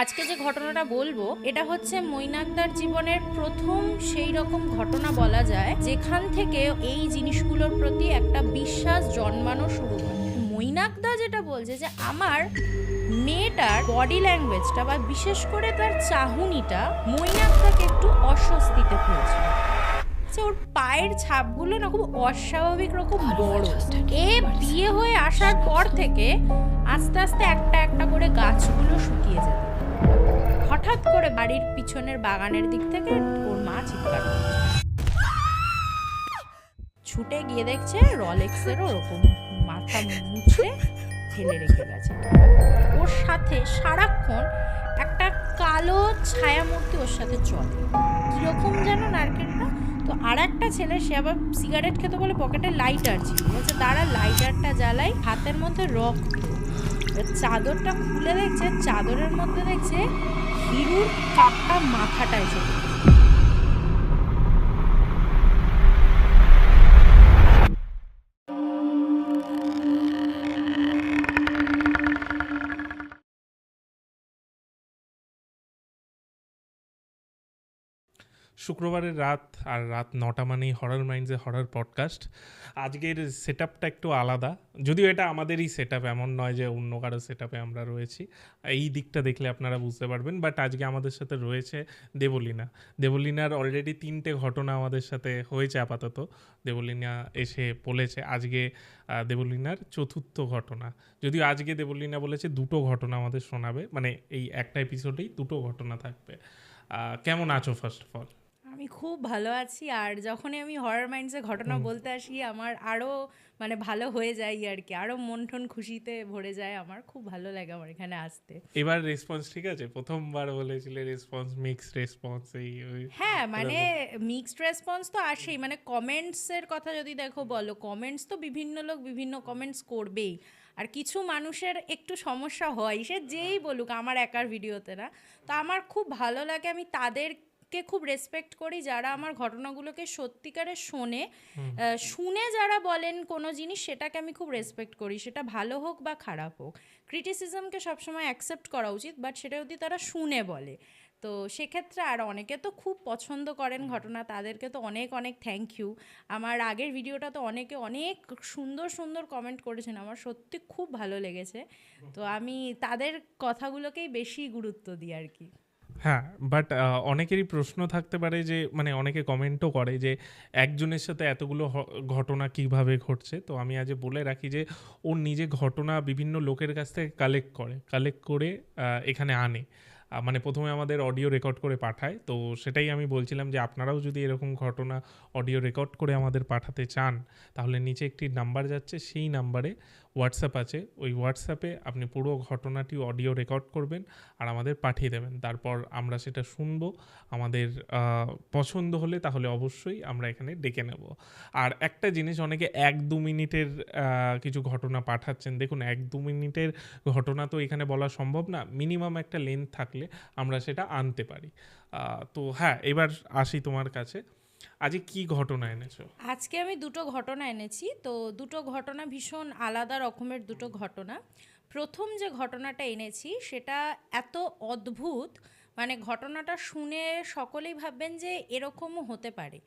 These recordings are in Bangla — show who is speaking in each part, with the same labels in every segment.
Speaker 1: আজকে যে ঘটনাটা বলবো এটা হচ্ছে মৈনাকদার জীবনের প্রথম সেই রকম ঘটনা বলা যায় যেখান থেকে এই জিনিসগুলোর প্রতি একটা বিশ্বাস জন্মানো শুরু হয়। মৈনাকদা যেটা বলছে যে আমার মেয়েটার বডি ল্যাঙ্গুয়েজটা বা বিশেষ করে তার চাহনিটা মৈনাকদাকে একটু অস্বস্তিতে ফেলছে। ওর পায়ের ছাপগুলো না খুব অস্বাভাবিক রকম বড়। এ বিয়ে হয়ে আসার পর থেকে আস্তে আস্তে একটা একটা করে গাছগুলো শুকিয়ে যেত। হঠাৎ করে বাড়ির পিছনের বাগানের দিক থেকে ওর মা চিৎকার করছে। ছুটে গিয়ে দেখছে রলেক্সের ওরকম মাথা মুছড়ে ফেলে রেখে গেছে। ওর সাথে সারাক্ষণ একটা কালো ছায়ামূর্তি ওর সাথে চলে, কিরকম যেন নারকেলটা। তো আর একটা ছেলে, সে আবার সিগারেট খেতে বলে পকেটে লাইটার ছিল, বলছে দাঁড়া লাইটারটা জ্বালাই। হাতের মধ্যে রক্ত, চাদরটা খুলে দেখছে, চাদরের মধ্যে দেখছে হিরুর কাটা মাথাটা এসে।
Speaker 2: শুক্রবারের রাত, আর রাত 9টা মানেই হরর মাইন্ডসে হরর পডকাস্ট। আজকের সেট আপটা একটু আলাদা, যদিও এটা আমাদেরই সেট আপ, এমন নয় যে অন্য কারো সেট আপে আমরা রয়েছি। এই দিকটা দেখলে আপনারা বুঝতে পারবেন। বাট আজকে আমাদের সাথে রয়েছে দেবলীনার অলরেডি 3টে ঘটনা আমাদের সাথে হয়েছে আপাতত। দেবলীনা এসে বলেছে আজকে দেবলীনার 4র্থ ঘটনা, যদিও আজকে দেবলীনা বলেছে 2টো ঘটনা আমাদের শোনাবে, মানে এই একটা এপিসোডেই 2টো ঘটনা থাকবে। কেমন আছো ফার্স্ট অফ অল?
Speaker 1: আমি খুব ভালো আছি, আর যখনই আমি হরর মাইন্ডসে ঘটনা বলতে আসি আমার আরও মানে ভালো হয়ে যায় আর কি, আরও মন টন খুশিতে ভরে যায়। আমার খুব ভালো লাগে আমার এখানে আসতে।
Speaker 2: এবার রেসপন্স ঠিক আছে? প্রথমবার বলেছিলে রেসপন্স মিক্সড রেসপন্স,
Speaker 1: হ্যাঁ মানে মিক্সড রেসপন্স তো আসেই। মানে কমেন্টসের কথা যদি দেখো, বলো কমেন্টস তো বিভিন্ন লোক বিভিন্ন কমেন্টস করবেই, আর কিছু মানুষের একটু সমস্যা হয়, সে যেই বলুক, আমার একার ভিডিওতে না। তো আমার খুব ভালো লাগে, আমি তাদেরকে খুব রেসপেক্ট করি যারা আমার ঘটনাগুলোকে সত্যিকারে শুনে যারা বলেন কোনো জিনিস, সেটাকে আমি খুব রেসপেক্ট করি, সেটা ভালো হোক বা খারাপ হোক। ক্রিটিসিজমকে সবসময় অ্যাকসেপ্ট করা উচিত, বাট সেটা যদি তারা শুনে বলে, তো সেক্ষেত্রে আর অনেকে তো খুব পছন্দ করেন ঘটনা, তাদেরকে তো অনেক অনেক থ্যাংক ইউ। আমার আগের ভিডিওটা তো অনেকে অনেক সুন্দর সুন্দর কমেন্ট করেছেন, আমার সত্যি খুব ভালো লেগেছে। তো আমি তাদের কথাগুলোকেই বেশি গুরুত্ব দিই আর কি।
Speaker 2: হ্যাঁ, বাট অনেকেরই প্রশ্ন থাকতে পারে যে, মানে অনেকে কমেন্টও করে যে একজনের সাথে এতগুলো ঘটনা কিভাবে ঘটছে। তো আমি আজ বলে রাখি যে ওর নিজে ঘটনা বিভিন্ন লোকের কাছ থেকে কালেক্ট করে এখানে আনে। মানে প্রথমে আমাদের অডিও রেকর্ড করে পাঠায়। তো সেটাই আমি বলছিলাম যে আপনারাও যদি এরকম ঘটনা অডিও রেকর্ড করে আমাদের পাঠাতে চান, তাহলে নিচে একটি নাম্বার যাচ্ছে, সেই নাম্বারে হোয়াটসঅ্যাপ আছে, ওই হোয়াটসঅ্যাপে আপনি পুরো ঘটনাটি অডিও রেকর্ড করবেন আর আমাদের পাঠিয়ে দেবেন। তারপর আমরা সেটা শুনবো, আমাদের পছন্দ হলে তাহলে অবশ্যই আমরা এখানে ডেকে নেব। আর একটা জিনিস, অনেকে 1-2 মিনিটের কিছু ঘটনা পাঠাচ্ছেন। দেখুন, 1-2 মিনিটের ঘটনা তো এখানে বলা সম্ভব না, মিনিমাম একটা লেন্থ থাকলে আমরা সেটা আনতে পারি। তো হ্যাঁ, এবার আসি তোমার কাছে, আজকে কি ঘটনা এনেছো?
Speaker 1: আজকে আমি দুটো ঘটনা এনেছি, তো দুটো ঘটনা ভীষণ আলাদা রকমের দুটো ঘটনা। প্রথম যে ঘটনাটা এনেছি সেটা এত অদ্ভুত, মানে ঘটনাটা শুনে সকলেই ভাববেন যে এরকমও হতে পারে।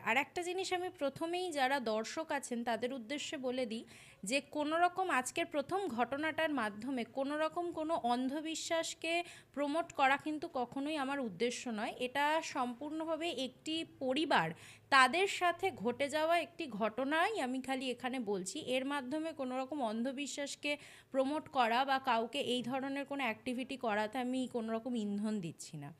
Speaker 1: আর একটা জিনিস আমি প্রথমেই যারা দর্শক আছেন তাদের উদ্দেশ্যে বলে দিই, যে কোনো রকম আজকের প্রথম ঘটনাটার মাধ্যমে কোনো রকম কোনো অন্ধবিশ্বাসকে প্রমোট করা কিন্তু কখনোই আমার উদ্দেশ্য নয়। এটা সম্পূর্ণভাবে একটি পরিবার, তাদের সাথে ঘটে যাওয়া একটি ঘটনাই আমি খালি এখানে বলছি। এর মাধ্যমে কোনো রকম অন্ধবিশ্বাসকে প্রমোট করা বা কাউকে এই ধরনের কোনো অ্যাক্টিভিটি করাতে আমি কোনো রকম ইন্ধন দিচ্ছি না।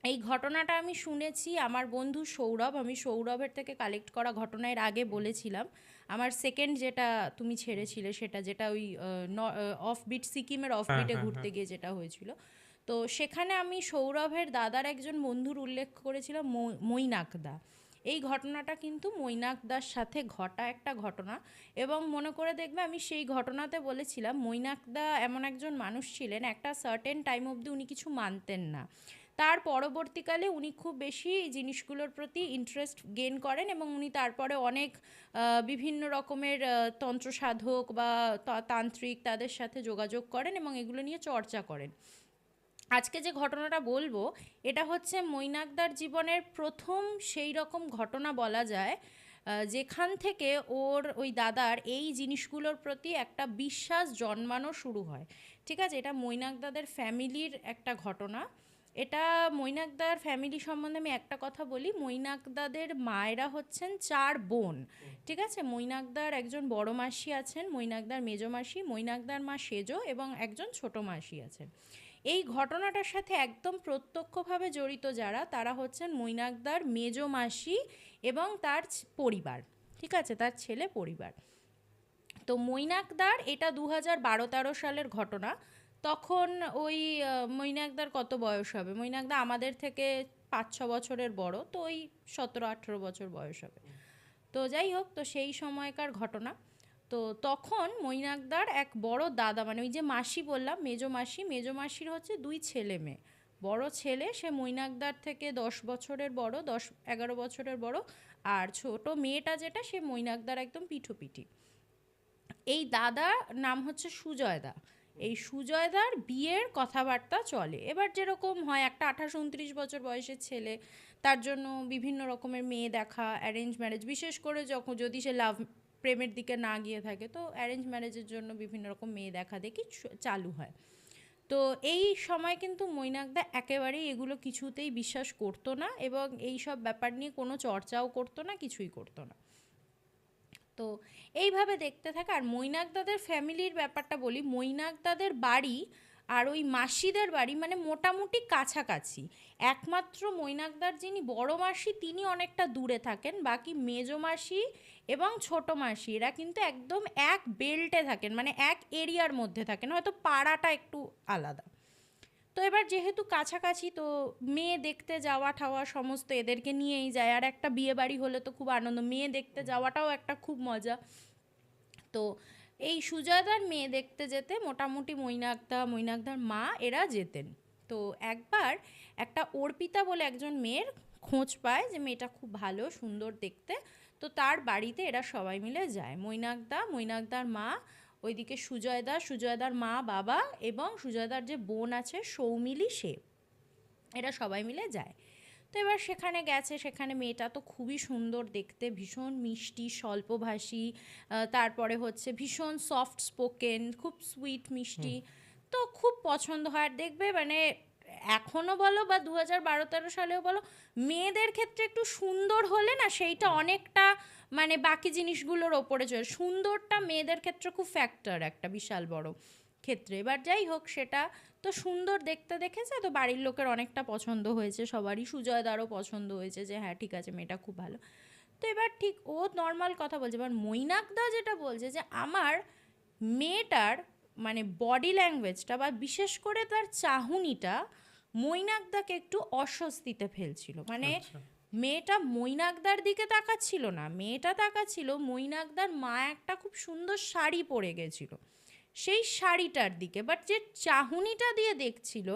Speaker 1: এই ঘটনাটা আমি শুনেছি আমার বন্ধু সৌরভ, আমি সৌরভের থেকে কালেক্ট করা ঘটনা এর আগে বলেছিলাম। আমার সেকেন্ড যেটা তুমি ছেড়েছিলে, সেটা যেটা ওই অফবিট সিকিমের অফবিটে ঘুরতে গিয়ে যেটা হয়েছিল, তো সেখানে আমি সৌরভের দাদার একজন বন্ধুর উল্লেখ করেছিলাম, মৈনাকদা। এই ঘটনাটা কিন্তু মৈনাকদার সাথে ঘটা একটা ঘটনা, এবং মনে করে দেখবে আমি সেই ঘটনাতে বলেছিলাম মৈনাকদা এমন একজন মানুষ ছিলেন, একটা সার্টেন টাইম অবধি উনি কিছু মানতেন না। তার পরবর্তীকালে উনি খুব বেশি জিনিসগুলোর প্রতি ইন্টারেস্ট গেইন করেন, এবং উনি তারপরে অনেক বিভিন্ন রকমের তন্ত্র সাধক বা তান্ত্রিক তাদের সাথে যোগাযোগ করেন এবং এগুলো নিয়ে চর্চা করেন। আজকে যে ঘটনাটা বলবো এটা হচ্ছে মৈনাকদার জীবনের প্রথম সেই রকম ঘটনা বলা যায়, যেখান থেকে ওর ওই দাদার এই জিনিসগুলোর প্রতি একটা বিশ্বাস জন্মানো শুরু হয়। ঠিক আছে, এটা মৈনাকদাদের ফ্যামিলির একটা ঘটনা। এটা মৈনাকদার ফ্যামিলি সম্বন্ধে আমি একটা কথা বলি, মৈনাকদাদের মায়েরা হচ্ছেন 4 বোন। ঠিক আছে, মৈনাকদার একজন বড় মাসি আছেন, মৈনাকদার মেজো মাসি, মৈনাকদার মা সেজো এবং একজন ছোট মাসি আছেন। এই ঘটনাটার সাথে একদম প্রত্যক্ষভাবে জড়িত যারা, তারা হচ্ছেন মৈনাকদার মেজো মাসি এবং তার পরিবার। ঠিক আছে, তার ছেলে পরিবার। তো মৈনাকদার এটা 2012-13 সালের ঘটনা। তখন ওই মৈনাকদার কত বয়স হবে, মৈনাকদা আমাদের থেকে 5-6 বছরের বড়, তো ওই 17-18 বছর বয়স হবে। তো যাই হোক, তো সেই সময়কার ঘটনা। তো তখন মৈনাকদার এক বড় দাদা, মানে ওই যে মাসি বললাম মেজো মাসি, মেজো মাসির হচ্ছে 2 ছেলে মেয়ে। বড় ছেলে সে মৈনাকদার থেকে 10 বছরের বড়, 10-11 বছরের বড়। আর ছোট মেয়েটা যেটা, সে মৈনাকদার একদম পিঠোপিঠি। এই দাদা নাম হচ্ছে সুজয়দা। এই সুজয়দার বিয়ের কথাবার্তা চলে। এবার যেরকম হয়, একটা 28-29 বছর বয়সের ছেলে, তার জন্য বিভিন্ন রকমের মেয়ে দেখা, অ্যারেঞ্জ ম্যারেজ, বিশেষ করে যখন যদি সে লাভ প্রেমের দিকে না গিয়ে থাকে, তো অ্যারেঞ্জ ম্যারেজের জন্য বিভিন্ন রকম মেয়ে দেখা দেখি চালু হয়। তো এই সময় কিন্তু মৈনাকদা একেবারেই এগুলো কিছুতেই বিশ্বাস করতো না এবং এই সব ব্যাপার নিয়ে কোনো চর্চাও করতো না, কিছুই করতো না। তো এইভাবে দেখতে থাকে। আর মৈনাকদাদের ফ্যামিলির ব্যাপারটা বলি, মৈনাকদাদের বাড়ি আর ওই মাসিদের বাড়ি মানে মোটামুটি কাছাকাছি। একমাত্র মৈনাকদার যিনি বড় মাসি তিনি অনেকটা দূরে থাকেন, বাকি মেজো মাসি এবং ছোট মাসি এরা কিন্তু একদম এক বেল্টে থাকেন, মানে এক এরিয়ার মধ্যে থাকেন, হয়তো পাড়াটা একটু আলাদা। তো এবার যেহেতু কাছাকাছি, তো মেয়ে দেখতে যাওয়া ঠাওয়া সমস্ত এদেরকে নিয়েই যায়। আর একটা বিয়ে বাড়ি হলে তো খুব আনন্দ, মেয়ে দেখতে যাওয়াটাও একটা খুব মজা। তো এই সুজয়দার মেয়ে দেখতে যেতে মোটামুটি মৈনাকদার মা এরা যেতেন। তো একবার একটা অর্পিতা বলে একজন মেয়ের খোঁজ পায় যে মেয়েটা খুব ভালো সুন্দর দেখতে। তো তার বাড়িতে এরা সবাই মিলে যায়, মৈনাকদার মা, ওইদিকে সুজয়দার মা বাবা এবং সুজয়দার যে বোন আছে সৌমিলি, সে, এরা সবাই মিলে যায়। তো এবার সেখানে গেছে, সেখানে মেয়েটা তো খুবই সুন্দর দেখতে, ভীষণ মিষ্টি, স্বল্পভাষী, তারপরে হচ্ছে ভীষণ সফট স্পোকেন, খুব সুইট মিষ্টি। তো খুব পছন্দ হয়। আর দেখবে মানে এখনও বলো বা 2012-13 সালেও বলো, মেয়েদের ক্ষেত্রে একটু সুন্দর হলে না সেইটা অনেকটা মানে বাকি জিনিসগুলোর ওপরে চলে, সুন্দরটা মেয়েদের ক্ষেত্রে খুব ফ্যাক্টর একটা বিশাল বড় ক্ষেত্রে। এবার যাই হোক, সেটা তো সুন্দর দেখতে দেখেছে, তো বাড়ির লোকের অনেকটা পছন্দ হয়েছে, সবারই, সুজয়দারও পছন্দ হয়েছে যে হ্যাঁ ঠিক আছে মেয়েটা খুব ভালো। তো এবার ঠিক ও নর্মাল কথা বলছে, এবার মৈনাকদা যেটা বলছে যে আমার মেয়েটার মানে বডি ল্যাঙ্গুয়েজটা বা বিশেষ করে তার চাহনিটা মৈনাকদাকে একটু অস্বস্তিতে ফেলছিল। মানে
Speaker 2: আচ্ছা।
Speaker 1: মেয়েটা মৈনাকদার দিকে তাকাচ্ছিল না, মেয়েটা তাকাচ্ছিল মৈনাকদার মা একটা খুব সুন্দর শাড়ি পরে গেছিল সেই শাড়িটার দিকে, বাট যে চাহনিটা দিয়ে দেখছিল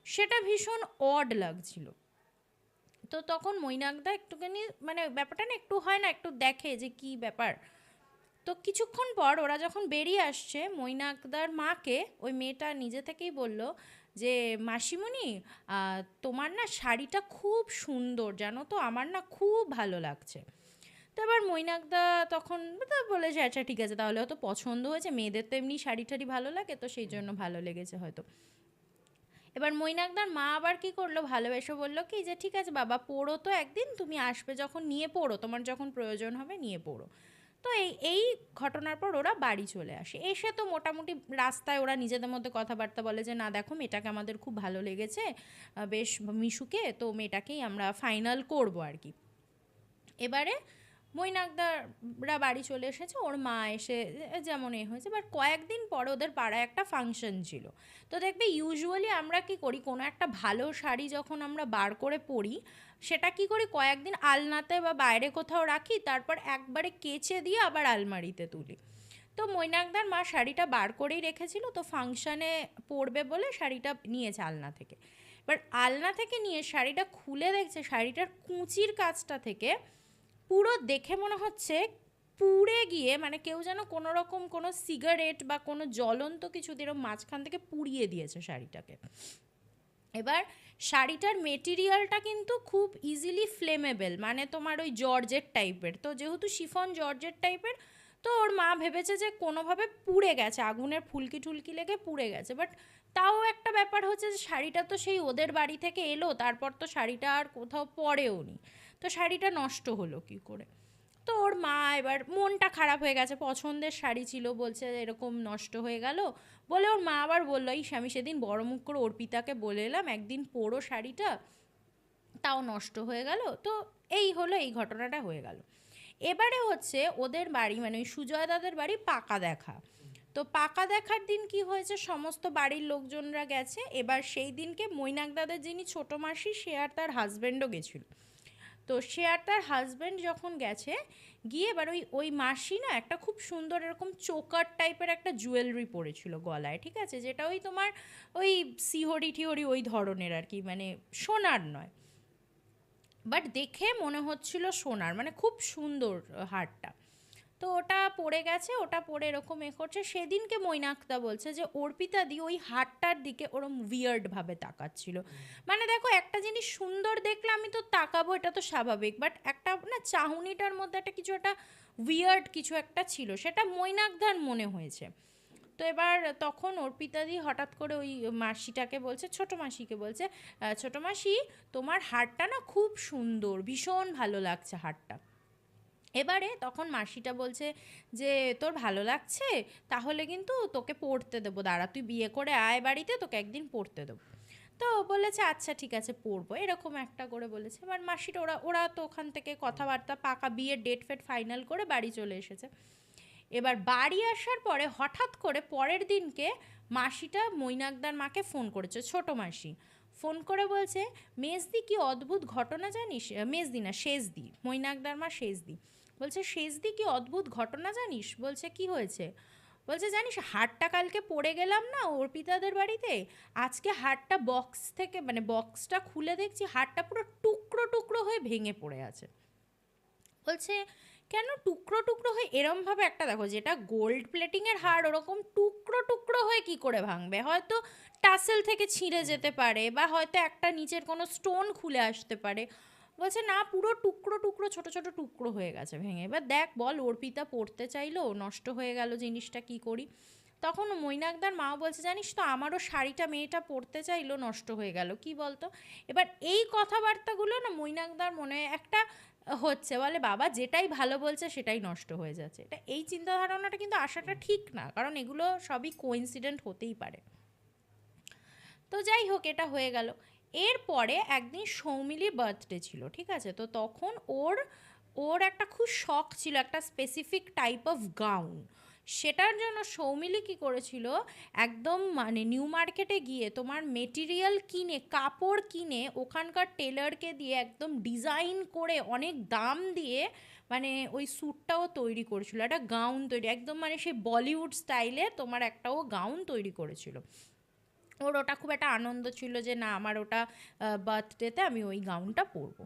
Speaker 1: সেটা ভীষণ অড লাগছিল। তো তখন মৈনাকদা একটুখানি মানে ব্যাপারটা না একটু হয় না, একটু দেখে যে কি ব্যাপার। তো কিছুক্ষণ পর ওরা যখন বেরিয়ে আসছে, মৈনাকদার মাকে ওই মেয়েটা নিজে থেকেই বলল যে মাসিমণি, তোমার না শাড়িটা খুব সুন্দর জানো তো, আমার না খুব ভালো লাগছে। তো এবার মৈনাকদা তখন তো বলেছে আচ্ছা ঠিক আছে, তাহলে হয়তো পছন্দ হয়েছে, মেয়েদের তো এমনি শাড়ি টাড়ি ভালো লাগে, তো সেই জন্য ভালো লেগেছে হয়তো। এবার মৈনাকদার মা আবার কি করলো, ভালোবেসে বললো কি যে ঠিক আছে বাবা, পড়ো তো একদিন, তুমি আসবে যখন নিয়ে পড়ো, তোমার যখন প্রয়োজন হবে নিয়ে পড়ো। তো এই ঘটনার পর ওরা বাড়ি চলে আসে। এসে তো মোটামুটি রাস্তায় ওরা নিজেদের মধ্যে কথাবার্তা বলে যে না দেখো মেয়েটাকে আমাদের খুব ভালো লেগেছে, বেশ মিশুকে, তো মেয়েটাকেই আমরা ফাইনাল করবো আর কি। এবারে মৈনাকদাররা বাড়ি চলে এসেছে, ওর মা এসে যেমন এ হয়েছে। বাট কয়েকদিন পর ওদের পাড়ায় একটা ফাংশন ছিল। তো দেখবে ইউজুয়ালি আমরা কি করি, কোনো একটা ভালো শাড়ি যখন আমরা বার করে পরি, সেটা কি করি কয়েকদিন আলনাতে বা বাইরে কোথাও রাখি, তারপর একবারে কেচে দিয়ে আবার আলমারিতে তুলি। তো মৈনাকদার মা শাড়িটা বার করেই রেখেছিল, তো ফাংশানে পরবে বলে শাড়িটা নিয়েছে আলনা থেকে। এবার আলনা থেকে নিয়ে শাড়িটা খুলে দেখছে শাড়িটার কুঁচির কাছটা থেকে পুরো দেখে মনে হচ্ছে পুড়ে গিয়ে, মানে কেউ যেন কোনো রকম কোনো সিগারেট বা কোনো জ্বলন্ত কিছু দিয়ে মাঝখান থেকে পুড়িয়ে দিয়েছে শাড়িটাকে। এবার শাড়িটার মেটেরিয়ালটা কিন্তু খুব ইজিলি ফ্লেমেবল, মানে তোমার ওই জর্জেট টাইপের, তো যেহেতু শিফন জর্জেট টাইপের, তো ওর মা ভেবেছে যে কোনোভাবে পুড়ে গেছে, আগুনের ফুলকি টুলকি লেগে পুড়ে গেছে। বাট তাও একটা ব্যাপার হচ্ছে যে শাড়িটা তো সেই ওদের বাড়ি থেকে এলো, তারপর তো শাড়িটা আর কোথাও পরেও নি, তো শাড়িটা নষ্ট হলো কি করে? তো ওর মা এবার মনটা খারাপ হয়ে গেছে, পছন্দের শাড়ি ছিল, বলছে এরকম নষ্ট হয়ে গেল বলে। ওর মা আবার বললো, এই আমি সেদিন বড় মুখ করে অর্পিতাকে বলে এলাম একদিন পরো শাড়িটা, তাও নষ্ট হয়ে গেল। তো এই হলো, এই ঘটনাটা হয়ে গেল। এবারে হচ্ছে ওদের বাড়ি, মানে ওই সুজয় দাদের বাড়ি পাকা দেখা। তো পাকা দেখার দিন কি হয়েছে, সমস্ত বাড়ির লোকজনরা গেছে। এবার সেই দিনকে মৈনাক দাদের যিনি ছোটো মাসি, সে আর তার হাজব্যান্ডও গেছিলো। তো সে আর তার হাজব্যান্ড যখন গেছে, গিয়ে এবার ওই ওই মাসি না একটা খুব সুন্দর এরকম চোকার টাইপের একটা জুয়েলারি পরেছিল গলায়, ঠিক আছে, যেটা ওই তোমার ওই সিহরি টিহরি ওই ধরনের আর কি, মানে সোনার নয়, বাট দেখে মনে হচ্ছিল সোনার, মানে খুব সুন্দর হারটা। তো ওটা পড়ে গেছে, ওটা পরে এরকম করছে। সেদিনকে মৈনাকদা বলছে যে অর্পিতা দি ওই হারটার দিকে ওরম উইয়ার্ডভাবে তাকাচ্ছিল। মানে দেখো, একটা জিনিস সুন্দর দেখলে আমি তো তাকাবো, এটা তো স্বাভাবিক, বাট একটা না চাহনিটার মধ্যে একটা কিছু একটা উইয়ার্ড কিছু একটা ছিল, সেটা মৈনাকদার মনে হয়েছে। তো এবার তখন অর্পিতাদি হঠাৎ করে ওই মাসিটাকে বলছে, ছোটো মাসিকে বলছে, ছোটো মাসি তোমার হারটা না খুব সুন্দর, ভীষণ ভালো লাগছে হারটা। এবারে তখন মাসিটা বলছে যে তোর ভালো লাগছে, তাহলে কিন্তু তোকে পড়তে দেবো, দাঁড়া তুই বিয়ে করে আয় বাড়িতে, তোকে একদিন পড়তে দেবো। তো বলেছে আচ্ছা ঠিক আছে পড়বো, এরকম একটা করে বলেছে। এবার মাসিটা ওরা ওরা তো ওখান থেকে কথাবার্তা পাকা বিয়ের ডেট ফেট ফাইনাল করে বাড়ি চলে এসেছে। এবার বাড়ি আসার পরে হঠাৎ করে পরের দিনকে মাসিটা মৈনাকদার মাকে ফোন করেছে, ছোটো মাসি ফোন করে বলছে, মেজদি কি অদ্ভুত ঘটনা জানিস, মেজদি না শেষদি, মৈনাকদার মা শেষদি বলছে, শেষদি কি অদ্ভুত ঘটনা জানিস? বলছে কি হয়েছে? বলছে জানিস হারটা কালকে পড়ে গেলাম না অর্পিতাদের বাড়িতে, আজকে হারটা বক্স থেকে, মানে বক্সটা খুলে দেখছি হারটা পুরো টুকরো টুকরো হয়ে ভেঙে পড়ে আছে। বলছে কেন টুকরো টুকরো হয়ে? এরমভাবে একটা দেখো, যেটা গোল্ড প্লেটিংয়ের হার, ওরকম টুকরো টুকরো হয়ে কি করে ভাঙবে? হয়তো টাসেল থেকে ছিঁড়ে যেতে পারে, বা হয়তো একটা নিচের কোনো স্টোন খুলে আসতে পারে। বলছে না, পুরো টুকরো টুকরো ছোট ছোট টুকরো হয়ে গেছে ভেঙে। এবার দেখ বল, অর্পিতা পড়তে চাইলো, নষ্ট হয়ে গেল জিনিসটা, কি করি? তখন মৈনাকদার মাও বলছে জানিস তো, আমারও শাড়িটা মেয়েটা পড়তে চাইলো, নষ্ট হয়ে গেল, কি বলতো? এবার এই কথাবার্তাগুলো না মৈনাকদার মনে একটা হচ্ছে, বলে বাবা যেটাই ভালো বলছে সেটাই নষ্ট হয়ে যাচ্ছে। এটা এই চিন্তা ধারণাটা কিন্তু আসাটা ঠিক না, কারণ এগুলো সবই কোইন্সিডেন্ট হতেই পারে। তো যাই হোক, এটা হয়ে গেল। এরপরে একদিন সৌমিলির বার্থডে ছিল, ঠিক আছে, তো তখন ওর ওর একটা খুব শখ ছিল একটা স্পেসিফিক টাইপ অফ গাউন। সেটার জন্য সৌমিলি কী করেছিল, একদম মানে নিউ মার্কেটে গিয়ে তোমার মেটেরিয়াল কিনে, কাপড় কিনে, ওখানকার টেলারকে দিয়ে একদম ডিজাইন করে অনেক দাম দিয়ে, মানে ওই স্যুটটাও তৈরি করেছিল, একটা গাউন তৈরি একদম, মানে সেই বলিউড স্টাইলে তোমার একটাও গাউন তৈরি করেছিল। ওর ওটা খুব একটা আনন্দ ছিল যে না, আমার ওটা বার্থডেতে আমি ওই গাউনটা পরবো।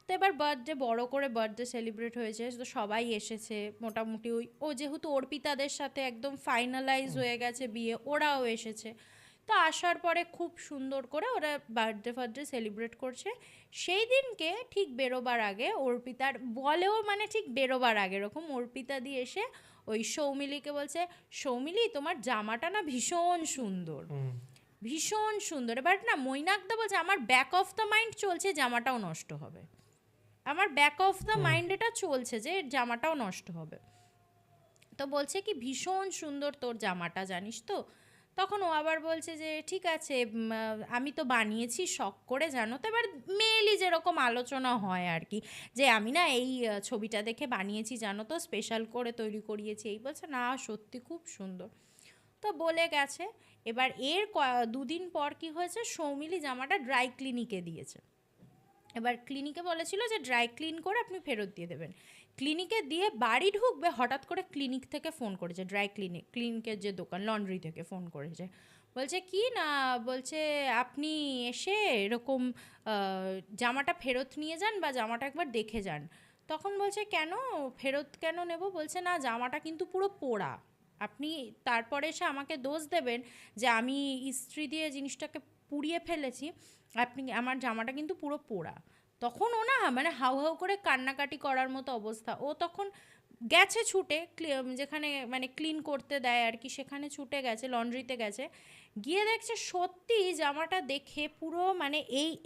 Speaker 1: তো এবার বার্থডে বড় করে বার্থডে সেলিব্রেট হয়েছে, তো সবাই এসেছে মোটামুটি। ওই ও যেহেতু অর্পিতাদের সাথে একদম ফাইনালাইজ হয়ে গেছে বিয়ে, ওরাও এসেছে। তো আসার পরে খুব সুন্দর করে ওরা বার্থডে সেলিব্রেট করছে। সেই দিনকে ঠিক বেরোবার আগে অর্পিতার বলেও, মানে ঠিক বেরোবার আগে এরকম অর্পিতা দিয়ে এসে ওই সৌমিলিকে বলছে, সৌমিলি তোমার জামাটা না ভীষণ সুন্দর, ভীষণ সুন্দর। এবার না মৈনাকদা বলছে, আমার ব্যাক অফ দ্য মাইন্ড চলছে জামাটাও নষ্ট হবে, আমার ব্যাক অফ দ্য মাইন্ড এটা চলছে যে জামাটাও নষ্ট হবে। তো বলছে কি ভীষণ সুন্দর তোর জামাটা, জানিস তো? তখন ও আবার বলছে যে ঠিক আছে, আমি তো বানিয়েছি শখ করে, জানো তো। এবার মেয়েলি যেরকম আলোচনা হয় আর কি, যে আমি না এই ছবিটা দেখে বানিয়েছি, জানো তো, স্পেশাল করে তৈরি করিয়েছি। এই বলছে না সত্যি খুব সুন্দর। তো বলে গেছে। এবার এর দুদিন পর কি হয়েছে, সৌমিলি জামাটা ড্রাই ক্লিনিকে দিয়েছে। এবার ক্লিনিকে বলেছিল যে ড্রাই ক্লিন করে আপনি ফেরত দিয়ে দেবেন। ক্লিনিকে দিয়ে বাড়ি ঢুকবে, হঠাৎ করে ক্লিনিক থেকে ফোন করেছে, ড্রাই ক্লিনিকের যে দোকান, লন্ড্রি থেকে ফোন করেছে। বলছে কি না, বলছে আপনি এসে এরকম জামাটা ফেরত নিয়ে যান, বা জামাটা একবার দেখে যান। তখন বলছে কেন, ফেরত কেন নেব? বলছে না জামাটা কিন্তু পুরো পোড়া, আপনি তারপরে এসে আমাকে দোষ দেবেন যে আমি ইস্ত্রি দিয়ে জিনিসটাকে পুড়িয়ে ফেলেছি, আপনি আমার জামাটা কিন্তু পুরো পোড়া। তখন ও না মানে হাউ হাউ করে কান্নাকাটি করার মতো অবস্থা। ও তখন গেছে ছুটে যেখানে মানে ক্লিন করতে দেয় আর কি, সেখানে ছুটে গেছে, লন্ড্রিতে গেছে, গিয়ে দেখছে সত্যি জামাটা দেখে পুরো মানে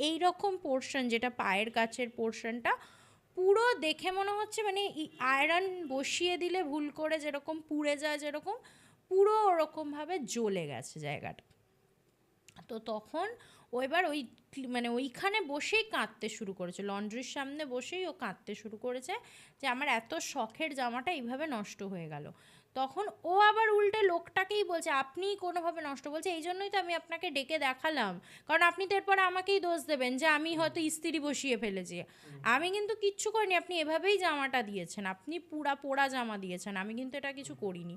Speaker 1: এই রকম পোর্শন, যেটা পায়ের কাছের পোর্শনটা, পুরো দেখে মনে হচ্ছে মানে আয়রন বসিয়ে দিলে ভুল করে যেরকম পুড়ে যায় যেরকম, পুরো ওরকমভাবে জ্বলে গেছে জায়গাটা। তো তখন ও এবার মানে ওইখানে বসেই কাঁদতে শুরু করেছে, লন্ড্রির সামনে বসেই ও কাঁদতে শুরু করেছে যে আমার এত শখের জামাটা এইভাবে নষ্ট হয়ে গেল। তখন ও আবার উল্টে লোকটাকেই বলছে আপনিই কোনোভাবে নষ্ট, বলছে এই জন্যই তো আমি আপনাকে ডেকে দেখালাম, কারণ আপনি তো এরপরে আমাকেই দোষ দেবেন যে আমি হয়তো ইস্ত্রি বসিয়ে ফেলেছি। আমি কিন্তু কিচ্ছু করিনি, আপনি এভাবেই জামাটা দিয়েছেন, আপনি পুরা পোড়া জামা দিয়েছেন, আমি কিন্তু এটা কিছু করিনি।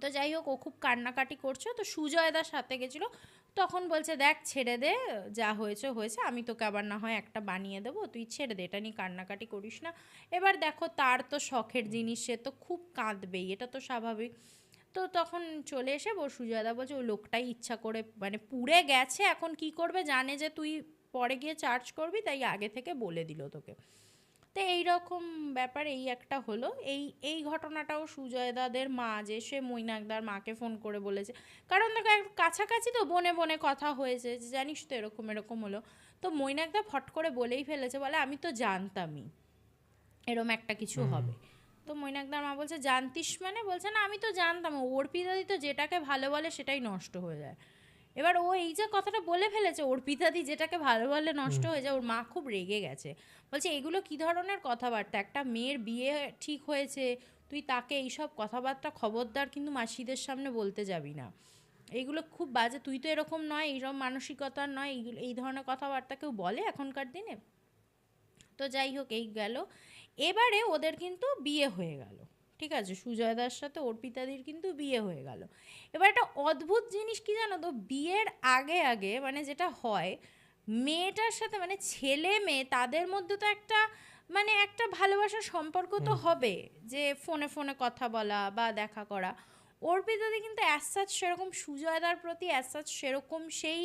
Speaker 1: তো যাই হোক, ও খুব কান্নাকাটি করছে, তো সুজয়দার সাথে গেছিলো। তখন বলছে দেখ ছেড়ে দে, যা হয়েছে হয়েছে, আমি তোকে আবার না হয় একটা বানিয়ে দেবো, তুই ছেড়ে দে, এটা নিয়ে কান্নাকাটি করিস না। এবার দেখো তার তো শখের জিনিস, সে তো খুব কাঁদবেই, এটা তো স্বাভাবিক। তো তখন চলে এসে সুজয়দা বলছে ওই লোকটাই ইচ্ছা করে মানে পুড়ে গেছে, এখন কি করবে, জানে যে তুই পরে গিয়ে চার্জ করবি, তাই আগে থেকে বলে দিল তোকে। তো এইরকম ব্যাপার, এই একটা হলো। এই ঘটনাটাও সুজয়দাদের মা, যে সে মৈনাকদার মাকে ফোন করে বলেছে, কারণ দেখো কাছাকাছি তো বনে বনে কথা হয়েছে যে জানিস তো এরকম এরকম হলো। তো মৈনাকদা ফট করে বলেই ফেলেছে, বলে আমি তো জানতামই এরম একটা কিছু হবে। তো মৈনাকদার মা বলছে জানতিস মানে, বলছে না আমি তো জানতাম, অর্পিতাদি তো যেটাকে ভালো বলে সেটাই নষ্ট হয়ে যায়। এবার ও এই যে কথাটা বলে ফেলেছে অর্পিতাদি যেটাকে ভালো বলে নষ্ট হয়ে যায়, ওর মা খুব রেগে গেছে, বলছে এগুলো কি ধরনের কথাবার্তা, একটা মেয়ের বিয়ে ঠিক হয়েছে, তুই তাকে এইসব কথাবার্তা খবরদার কিন্তু মাসিদের সামনে বলতে যাবি না, এইগুলো খুব বাজে, তুই তো এরকম নয়, এইরকম মানসিকতার নয়, এই ধরনের কথাবার্তা কেউ বলে এখনকার দিনে। তো যাই হোক, এই গেল। এবারে ওদের কিন্তু বিয়ে হয়ে গেল, ঠিক আছে, সুজয়দার সাথে অর্পিতাদির কিন্তু বিয়ে হয়ে গেল। এবার একটা অদ্ভুত জিনিস কি জানো তো, বিয়ের আগে আগে মানে যেটা হয়, মেয়েটার সাথে মানে ছেলে মেয়ে তাদের মধ্যে তো একটা মানে একটা ভালোবাসার সম্পর্ক তো হবে, যে ফোনে ফোনে কথা বলা বা দেখা করা। অর্পিতাদি কিন্তু অ্যাসাচ সেরকম সুজয়দার প্রতি অ্যাসাচ সেরকম সেই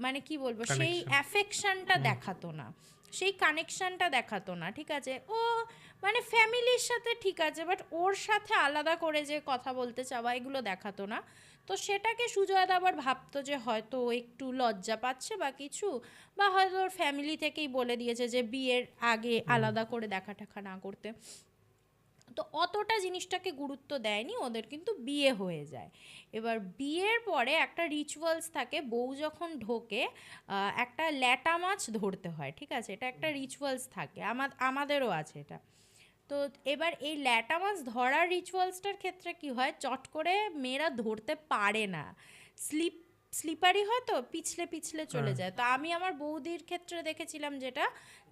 Speaker 1: মানে কি বলবো, সেই
Speaker 2: কানেকশন।
Speaker 1: অ্যাফেকশনটা দেখাতো না, সেই কানেকশনটা দেখাতো না, ঠিক আছে। ও মানে ফ্যামিলির সাথে ঠিক আছে, বাট ওর সাথে আলাদা করে যে কথা বলতে চাওয়া এগুলো দেখাতো না। তো সেটাকে সুজয়দা আবার ভাবতো যে হয়তো ও একটু লজ্জা পাচ্ছে বা কিছু, বা হয়তো ওর ফ্যামিলি থেকেই বলে দিয়েছে যে বিয়ের আগে আলাদা করে দেখা টাকা না করতে। তো অতটা জিনিসটাকে গুরুত্ব দেয়নি, ওদের কিন্তু বিয়ে হয়ে যায়। এবার বিয়ের পরে একটা রিচুয়ালস থাকে, বউ যখন ঢোকে একটা ল্যাটা মাছ ধরতে হয়, ঠিক আছে, এটা একটা রিচুয়ালস থাকে, আমাদেরও আছে এটা। তো এবার এই ল্যাটা মাছ ধরার রিচুয়ালসটার ক্ষেত্রে কি হয়, চট করে মেয়েরা ধরতে পারে না, স্লিপারি হয় তো পিছলে পিছলে চলে যায়। তো আমি আমার বৌদির ক্ষেত্রে দেখেছিলাম যেটা,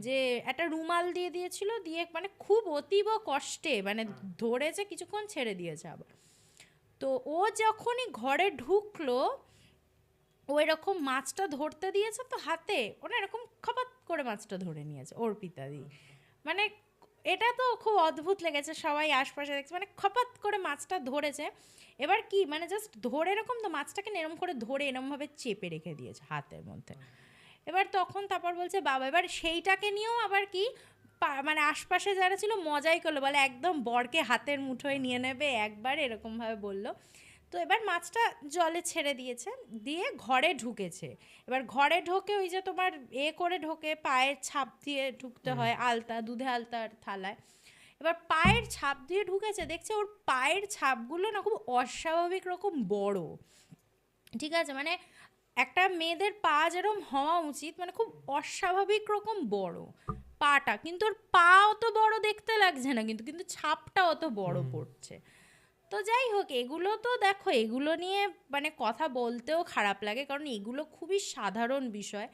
Speaker 1: যে একটা রুমাল দিয়ে দিয়েছিল, দিয়ে মানে খুব অতীব কষ্টে মানে ধরেছে, কিছুক্ষণ ছেড়ে দিয়েছে আবার। তো ও যখনই ঘরে ঢুকলো, ও এরকম মাছটা ধরতে দিয়েছে তো হাতে, ওরা এরকম খপাত করে মাছটা ধরে নিয়েছে অর্পিতাদি। মানে এটা তো খুব অদ্ভুত লেগেছে, সবাই আশপাশে দেখছে মানে খপাত করে মাছটা ধরেছে। এবার কি মানে জাস্ট ধরে এরকম তো মাছটাকে এরম করে ধরে এরমভাবে চেপে রেখে দিয়েছে হাতের মধ্যে। এবার তখন তারপর বলছে বাবা, এবার সেইটাকে নিয়েও আবার কি মানে আশপাশে যারা ছিল মজাই করলো, বলে একদম বরকে হাতের মুঠোয় নিয়ে নেবে একবার, এরকমভাবে বললো। তো এবার মাছটা জলে ছেড়ে দিয়েছে, দিয়ে ঘরে ঢুকেছে। এবার ঘরে ঢোকে ওই যে তোমার করে ঢোকে, পায়ের ছাপ দিয়ে ঢুকতে হয়, আলতা দুধে আলতার থালায়। এবার পায়ের ছাপ দিয়ে ঢুকেছে, দেখছে ওর পায়ের ছাপগুলো না খুব অস্বাভাবিক রকম বড়, ঠিক আছে, মানে একটা মেয়েদের পা যেরকম হওয়া উচিত মানে খুব অস্বাভাবিক রকম বড় পাটা, কিন্তু ওর পা অত বড় দেখতে লাগছে না, কিন্তু কিন্তু ছাপটা অত বড় পড়ছে। তো যাই হোক, এগুলো তো দেখো এগুলো নিয়ে মানে কথা বলতেও খারাপ লাগে, কারণ এগুলো খুবই সাধারণ বিষয়,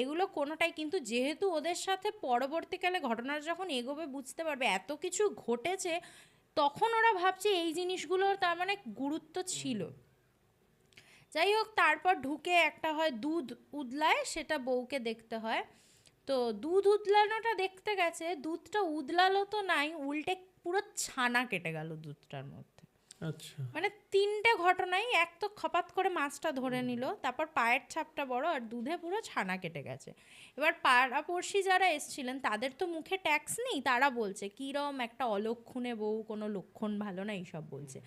Speaker 1: এগুলো কোনোটাই, কিন্তু যেহেতু ওদের সাথে পরবর্তীকালে ঘটনাটা যখন এগোবে বুঝতে পারবে এত কিছু ঘটেছে, তখন ওরা ভাবছে এই জিনিসগুলোর তার মানে গুরুত্ব ছিল। যাই হোক, তারপর ঢুকে একটা হয় দুধ উদলায়, সেটা বউকে দেখতে হয়। তো দুধ উদলানোটা দেখতে গেছে, দুধটা উদলালো তো নাই, উল্টে পুরো ছানা কেটে গেল দুধটার মধ্যে।
Speaker 2: আচ্ছা।
Speaker 1: মানে ৩টে ঘটনাই, এক তো খপাত করে মাছটা ধরে নিল, তারপর পায়ের ছাপটা বড়, আর দুধে পুরো ছানা কেটে গেছে। এবার পাড়াপড়শি যারা এসছিলেন তাদের তো মুখে ট্যাক্স নেই, তারা বলছে কিরম একটা অলক্ষণে বউ, কোনো লক্ষণ ভালো না, এইসব বলছে।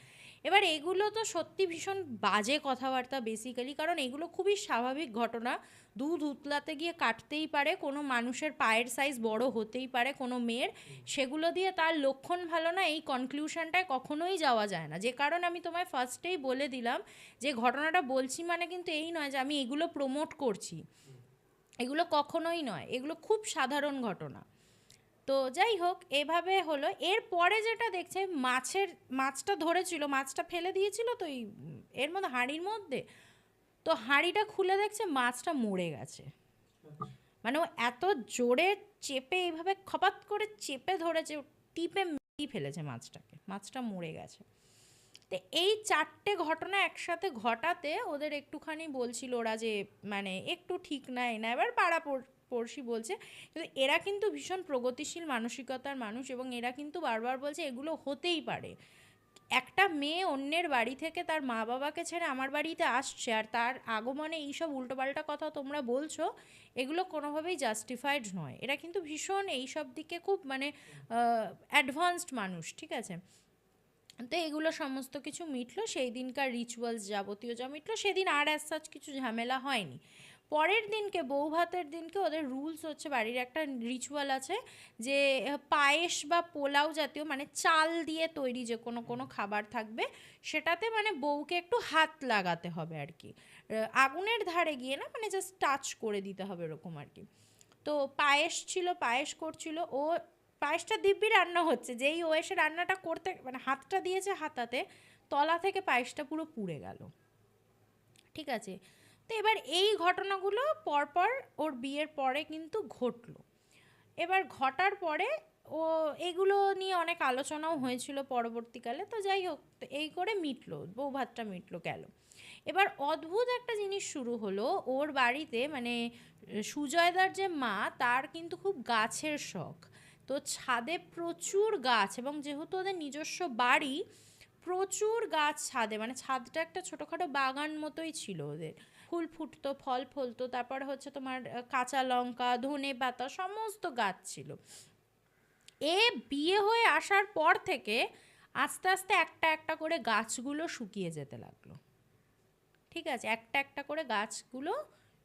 Speaker 1: এবার এগুলো তো সত্যি ভীষণ বাজে কথাবার্তা বেসিক্যালি, কারণ এগুলো খুবই স্বাভাবিক ঘটনা। দুধ উতলাতে গিয়ে কাটতেই পারে, কোনো মানুষের পায়ের সাইজ বড় হতেই পারে কোনো মেয়ের, সেগুলো দিয়ে তার লক্ষণ ভালো না এই কনক্লুশনটায় কখনোই যাওয়া যায় না। যে কারণে আমি তোমায় ফার্স্টেই বলে দিলাম যে ঘটনাটা বলছি মানে কিন্তু এই নয় যে আমি এগুলো প্রমোট করছি, এগুলো কখনোই নয়, এগুলো খুব সাধারণ ঘটনা। তো যাই হোক, এভাবে হলো। এর পরে যেটা দেখছে, মাছটা ধরেছিল, মাছটা ফেলে দিয়েছিল তো এর মধ্যে, হাঁড়ির মধ্যে, তো হাঁড়িটা খুলে দেখছে মাছটা মরে গেছে। মানে ও এত জোরে চেপে, এইভাবে খপাত করে চেপে ধরেছে, টিপে মেরেই ফেলেছে মাছটাকে, মাছটা মরে গেছে। তো এই 4টে ঘটনা একসাথে ঘটাতে ওদের একটুখানি বলছিল ওরা যে মানে একটু ঠিক না, না। এবার পড়শি বলছে, কিন্তু এরা কিন্তু ভীষণ প্রগতিশীল মানসিকতার মানুষ, এবং এরা কিন্তু বারবার বলছে এগুলো হতেই পারে। একটা মেয়ে অন্যের বাড়ি থেকে তার মা বাবাকে ছেড়ে আমার বাড়িতে আসছে, আর তার আগমনে এইসব উল্টোপাল্টা কথা তোমরা বলছো, এগুলো কোনোভাবেই জাস্টিফাইড নয়। এরা কিন্তু ভীষণ এইসব দিকে খুব মানে অ্যাডভান্সড মানুষ, ঠিক আছে। তো এগুলো সমস্ত কিছু মিটলো, সেই দিনকার রিচুয়ালস যাবতীয় যা মিটলো, সেদিন আর অ্যাজ সাচ কিছু ঝামেলা হয়নি। পরের দিনকে, বউ ভাতের দিনকে, ওদের রুলস হচ্ছে, বাড়ির একটা রিচুয়াল আছে যে পায়েস বা পোলাও জাতীয়, মানে চাল দিয়ে তৈরি যে কোনো কোনো খাবার থাকবে, সেটাতে মানে বউকে একটু হাত লাগাতে হবে আর কি, আগুনের ধারে গিয়ে না, মানে জাস্ট টাচ করে দিতে হবে এরকম আর কি। তো পায়েস ছিল, পায়েস করছিল ও, পায়েসটা দিব্যি রান্না হচ্ছে, যেই ও এসে রান্নাটা করতে মানে হাতটা দিয়েছে হাতাতে, তলা থেকে পায়েসটা পুরো পুড়ে গেল, ঠিক আছে। তো এবার এই ঘটনাগুলো পরপর ওর বিয়ের পরে কিন্তু ঘটলো। এবার ঘটার পরে ও এগুলো নিয়ে অনেক আলোচনাও হয়েছিল পরবর্তীকালে। তো যাই হোক, তো এই করে মিটলো, বৌভাতটা মিটলো গেল। এবার অদ্ভুত একটা জিনিস শুরু হলো ওর বাড়িতে, মানে সুজয়দার যে মা, তার কিন্তু খুব গাছের শখ। তো ছাদে প্রচুর গাছ, এবং যেহেতু ওদের নিজস্ব বাড়ি, প্রচুর গাছ ছাদে, মানে ছাদটা একটা ছোটোখাটো বাগান মতোই ছিল ওদের। ফুল ফুটতো, ফল ফলতো, তারপর হচ্ছে তোমার কাঁচা লঙ্কা, ধনে পাতা, সমস্ত গাছ ছিল। এ বিয়ে হয়ে আসার পর থেকে আস্তে আস্তে একটা একটা করে গাছগুলো শুকিয়ে যেতে লাগলো, ঠিক আছে। একটা একটা করে গাছগুলো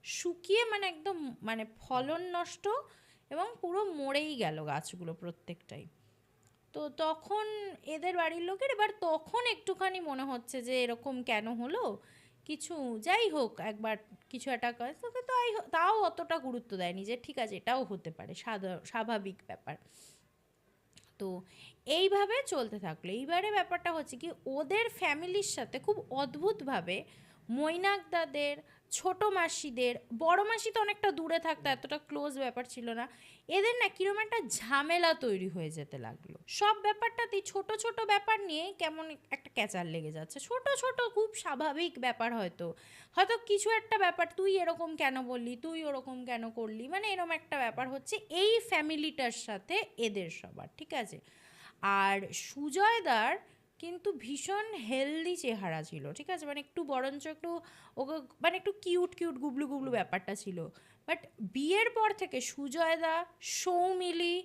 Speaker 1: শুকিয়ে মানে একদম মানে ফলন নষ্ট, এবং পুরো মরেই গেল গাছগুলো প্রত্যেকটাই। তো তখন এদের বাড়ির লোকের এবার তখন একটুখানি মনে হচ্ছে যে এরকম কেন হলো কিছু, যাই হোক একবার কিছু একটা কাজ, তোকে তাও অতটা গুরুত্ব দেয়নি, যে ঠিক আছে এটাও হতে পারে, স্বাভাবিক ব্যাপার। তো এইভাবে চলতে থাকলো। এইবারে ব্যাপারটা হচ্ছে কি, ওদের ফ্যামিলির সাথে খুব অদ্ভুতভাবে মৈনাকদাদের, ছোট মাসিদের, বড় মাসি তো অনেকটা দূরে থাকতো, এতটা ক্লোজ ব্যাপার ছিল না, এদের না কিরম একটা ঝামেলা তৈরি হয়ে যেতে লাগলো। সব ব্যাপারটাতেই ছোট ছোট ব্যাপার নিয়ে কেমন একটা ক্যাচার লেগে যাচ্ছে, ছোট ছোট খুব স্বাভাবিক ব্যাপার, হয়তো হয়তো কিছু একটা ব্যাপার, তুই এরকম কেন বললি, তুই ওরকম কেন করলি, মানে এরকম একটা ব্যাপার হচ্ছে এই ফ্যামিলিটার সাথে এদের সবার, ঠিক আছে। আর সুজয়দার কিন্তু ভীষণ হেলদি চেহারা ছিল, ঠিক আছে, মানে একটু বরঞ্চ একটু ওকে মানে একটু কিউট কিউট গুবলু গুবলু ব্যাপারটা ছিল। বাট বিয়ের পর থেকে সুজয়দা, সৌমিলি,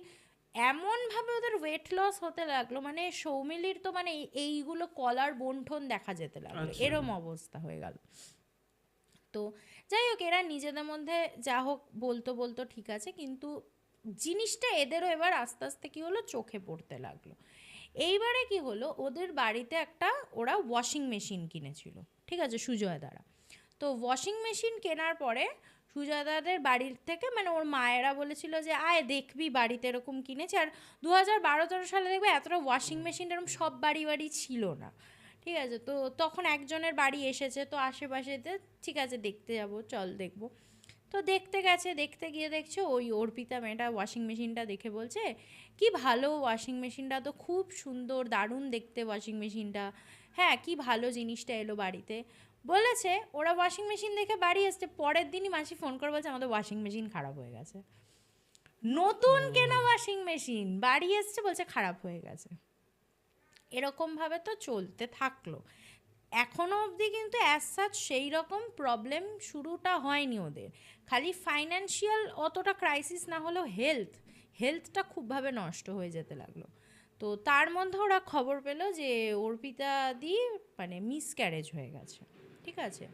Speaker 1: এমনভাবে ওদের ওয়েট লস হতে লাগলো, মানে সৌমিলির তো মানে এইগুলো কলার বন্ঠন দেখা যেতে লাগলো,
Speaker 2: আচ্ছা।
Speaker 1: এরম অবস্থা হয়ে গেল। তো যাই হোক, এরা নিজেদের মধ্যে যা হোক বলতো বলতো, ঠিক আছে, কিন্তু জিনিসটা এদেরও এবার আস্তে আস্তে কী হলো, চোখে পড়তে লাগলো। এইবারে কি হলো, ওদের বাড়িতে একটা ওরা ওয়াশিং মেশিন কিনেছিল, ঠিক আছে, সুজয় দ্বারা। তো ওয়াশিং মেশিন কেনার পরে সুজয়দাদের বাড়ির থেকে মানে ওর মায়েরা বলেছিল যে আয় দেখবি বাড়িতে এরকম কিনেছে। আর 2012-13 সালে দেখবে এতটা ওয়াশিং মেশিন এরকম সব বাড়ি বাড়ি ছিল না, ঠিক আছে। তো তখন একজনের বাড়ি এসেছে, তো আশেপাশেতে ঠিক আছে দেখতে যাব, চল দেখবো। তো দেখতে গেছে, দেখতে গিয়ে দেখছে ওই অর্পিতা মেয়েটা ওয়াশিং মেশিনটা দেখে বলছে কি ভালো ওয়াশিং মেশিনটা, তো খুব সুন্দর, দারুণ দেখতে ওয়াশিং মেশিনটা, হ্যাঁ কি ভালো জিনিসটা এলো বাড়িতে। বলেছে ওরা ওয়াশিং মেশিন দেখে বাড়ি এসছে, পরের দিনই মাসি ফোন করে বলছে আমাদের ওয়াশিং মেশিন খারাপ হয়ে গেছে। নতুন কেনা ওয়াশিং মেশিন বাড়ি এসছে, বলছে খারাপ হয়ে গেছে। এরকমভাবে তো চলতে থাকলো। এখনও অবধি কিন্তু অ্যাজ সাচ সেই রকম প্রবলেম শুরুটা হয়নি ওদের, খালি ফাইন্যান্সিয়াল অতটা ক্রাইসিস না হলেও হেলথটা খুবভাবে নষ্ট হয়ে যেতে লাগলো। তো তার মধ্যে ওরা খবর পেলো যে অর্পিতা দি মানে মিসক্যারেজ হয়ে গেছে, ঠিক আছে।